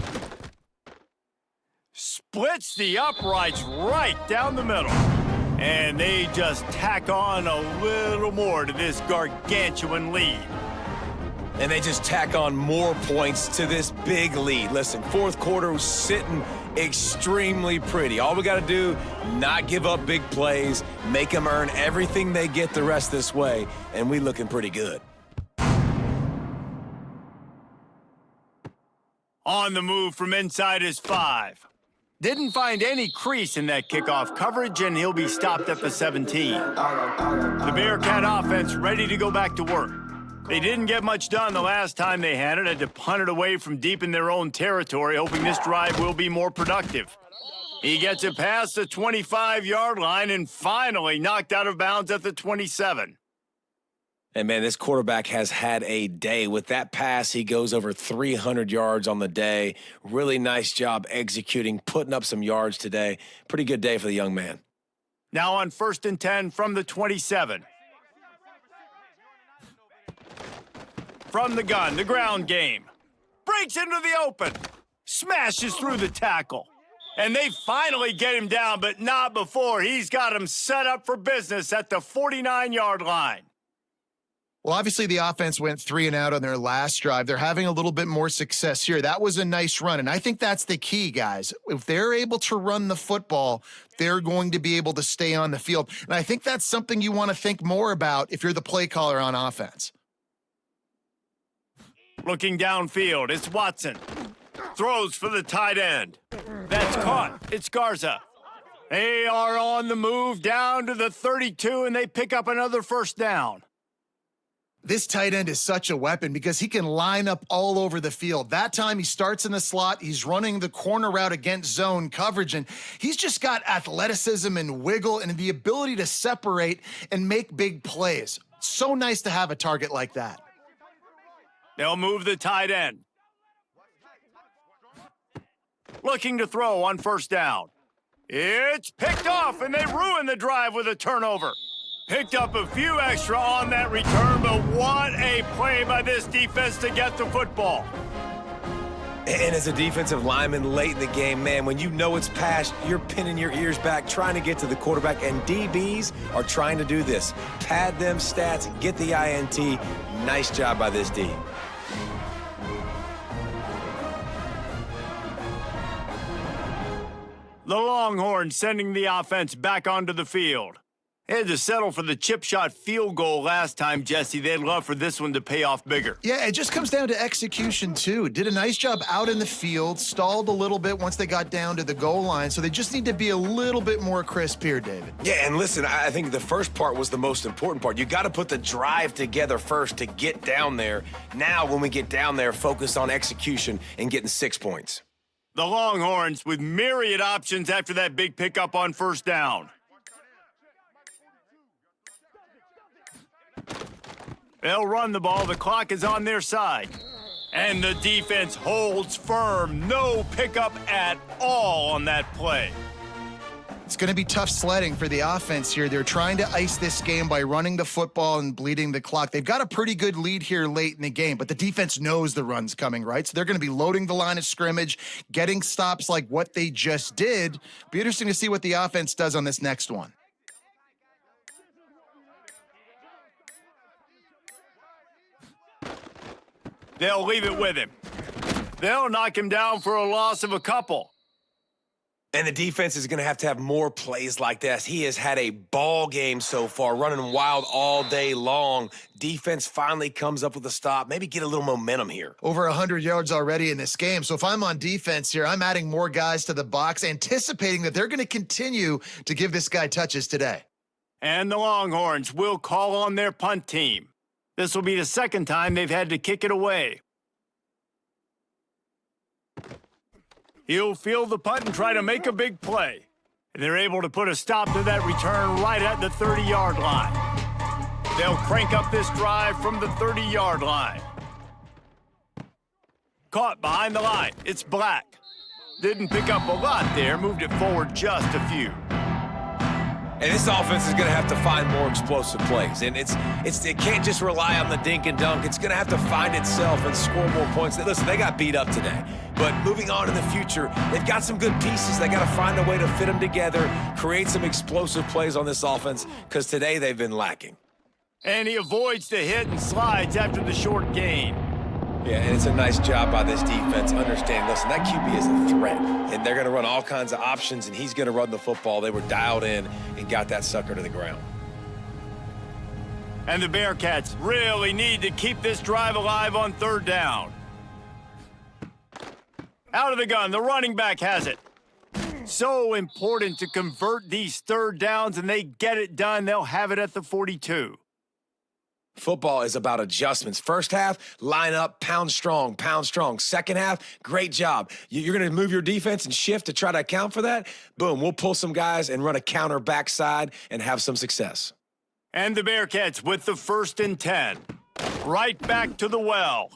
Splits the uprights right down the middle. And they just tack on a little more to this gargantuan lead. And they just tack on more points to this big lead. Listen, fourth quarter was sitting extremely pretty. All we got to do, not give up big plays, make them earn everything they get the rest this way, and we looking pretty good. On the move from inside is 5. Didn't find any crease in that kickoff coverage, and he'll be stopped at the 17. The Bearcat offense ready to go back to work. They didn't get much done the last time they had it. Had to punt it away from deep in their own territory, hoping this drive will be more productive. He gets it past the 25-yard line and finally knocked out of bounds at the 27. And, man, this quarterback has had a day. With that pass, he goes over 300 yards on the day. Really nice job executing, putting up some yards today. Pretty good day for the young man. Now on 1st and 10 from the 27. From the gun, the ground game. Breaks into the open. Smashes through the tackle. And they finally get him down, but not before. He's got him set up for business at the 49-yard line. Well, obviously the offense went 3 and out on their last drive. They're having a little bit more success here. That was a nice run, and I think that's the key, guys. If they're able to run the football, they're going to be able to stay on the field. And I think that's something you want to think more about if you're the play caller on offense. Looking downfield, it's Watson. Throws for the tight end. That's caught. It's Garza. They are on the move down to the 32, and they pick up another first down. This tight end is such a weapon because he can line up all over the field. That time he starts in the slot, he's running the corner route against zone coverage, and he's just got athleticism and wiggle and the ability to separate and make big plays. So nice to have a target like that. They'll move the tight end. Looking to throw on first down. It's picked off, and they ruin the drive with a turnover. Picked up a few extra on that return, but what a play by this defense to get the football. And as a defensive lineman late in the game, man, when you know it's passed, you're pinning your ears back, trying to get to the quarterback, and DBs are trying to do this. Pad them stats, get the INT. Nice job by this D. The Longhorns sending the offense back onto the field. They had to settle for the chip shot field goal last time, Jesse. They'd love for this one to pay off bigger. Yeah, it just comes down to execution, too. Did a nice job out in the field, stalled a little bit once they got down to the goal line, so they just need to be a little bit more crisp here, David. Yeah, and listen, I think the first part was the most important part. You got to put the drive together first to get down there. Now, when we get down there, focus on execution and getting 6 points. The Longhorns with myriad options after that big pickup on first down. They'll run the ball. The clock is on their side. And the defense holds firm. No pickup at all on that play. It's going to be tough sledding for the offense here. They're trying to ice this game by running the football and bleeding the clock. They've got a pretty good lead here late in the game, but the defense knows the run's coming, right? So they're going to be loading the line of scrimmage, getting stops like what they just did. Be interesting to see what the offense does on this next one. They'll leave it with him. They'll knock him down for a loss of a couple. And the defense is going to have more plays like this. He has had a ball game so far, running wild all day long. Defense finally comes up with a stop, maybe get a little momentum here. Over 100 yards already in this game. So if I'm on defense here, I'm adding more guys to the box, anticipating that they're going to continue to give this guy touches today. And the Longhorns will call on their punt team. This will be the second time they've had to kick it away. He'll field the punt and try to make a big play. And they're able to put a stop to that return right at the 30-yard line. They'll crank up this drive from the 30-yard line. Caught behind the line. It's Black. Didn't pick up a lot there, moved it forward just a few. And this offense is going to have to find more explosive plays. And it can't just rely on the dink and dunk. It's going to have to find itself and score more points. Listen, they got beat up today. But moving on in the future, they've got some good pieces. They got to find a way to fit them together, create some explosive plays on this offense, because today they've been lacking. And he avoids the hit and slides after the short gain. Yeah, and it's a nice job by this defense understanding, listen, that QB is a threat, and they're going to run all kinds of options, and he's going to run the football. They were dialed in and got that sucker to the ground. And the Bearcats really need to keep this drive alive on third down. Out of the gun, the running back has it. So important to convert these third downs, and they get it done. They'll have it at the 42. Football is about adjustments. First half, line up, pound strong, pound strong. Second half, great job. You're going to move your defense and shift to try to account for that. Boom, we'll pull some guys and run a counter backside and have some success. And the Bearcats with the 1st and 10. Right back to the well.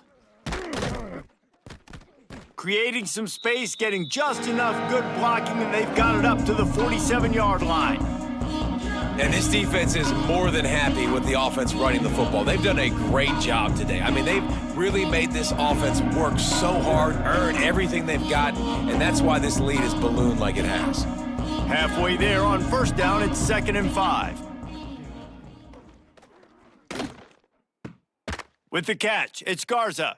Creating some space, getting just enough good blocking, and they've got it up to the 47-yard line. And this defense is more than happy with the offense running the football. They've done a great job today. I mean, they've really made this offense work so hard, earn everything they've got, and that's why this lead is ballooned like it has. Halfway there on 1st down, it's 2nd and 5. With the catch, it's Garza.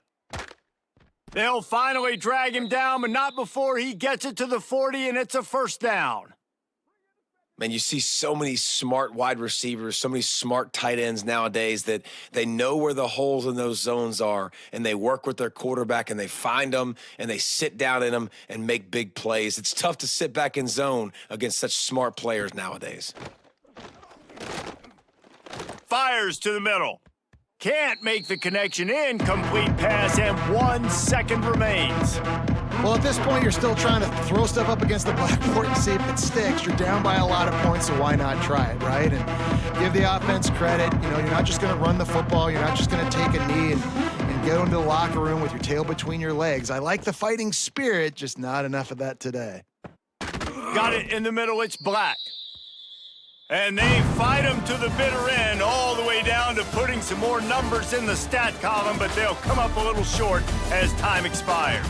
They'll finally drag him down, but not before he gets it to the 40, and it's a 1st down. Man, you see so many smart wide receivers, so many smart tight ends nowadays that they know where the holes in those zones are, and they work with their quarterback, and they find them, and they sit down in them and make big plays. It's tough to sit back in zone against such smart players nowadays. Fires to the middle. Can't make the connection. Incomplete pass, and 1 second remains. Well, at this point, you're still trying to throw stuff up against the blackboard and see if it sticks. You're down by a lot of points, so why not try it, right? And give the offense credit. You know, you're not just going to run the football. You're not just going to take a knee and go into the locker room with your tail between your legs. I like the fighting spirit, just not enough of that today. Got it in the middle. It's Black. And they fight him to the bitter end, all the way down to putting some more numbers in the stat column, but they'll come up a little short as time expires.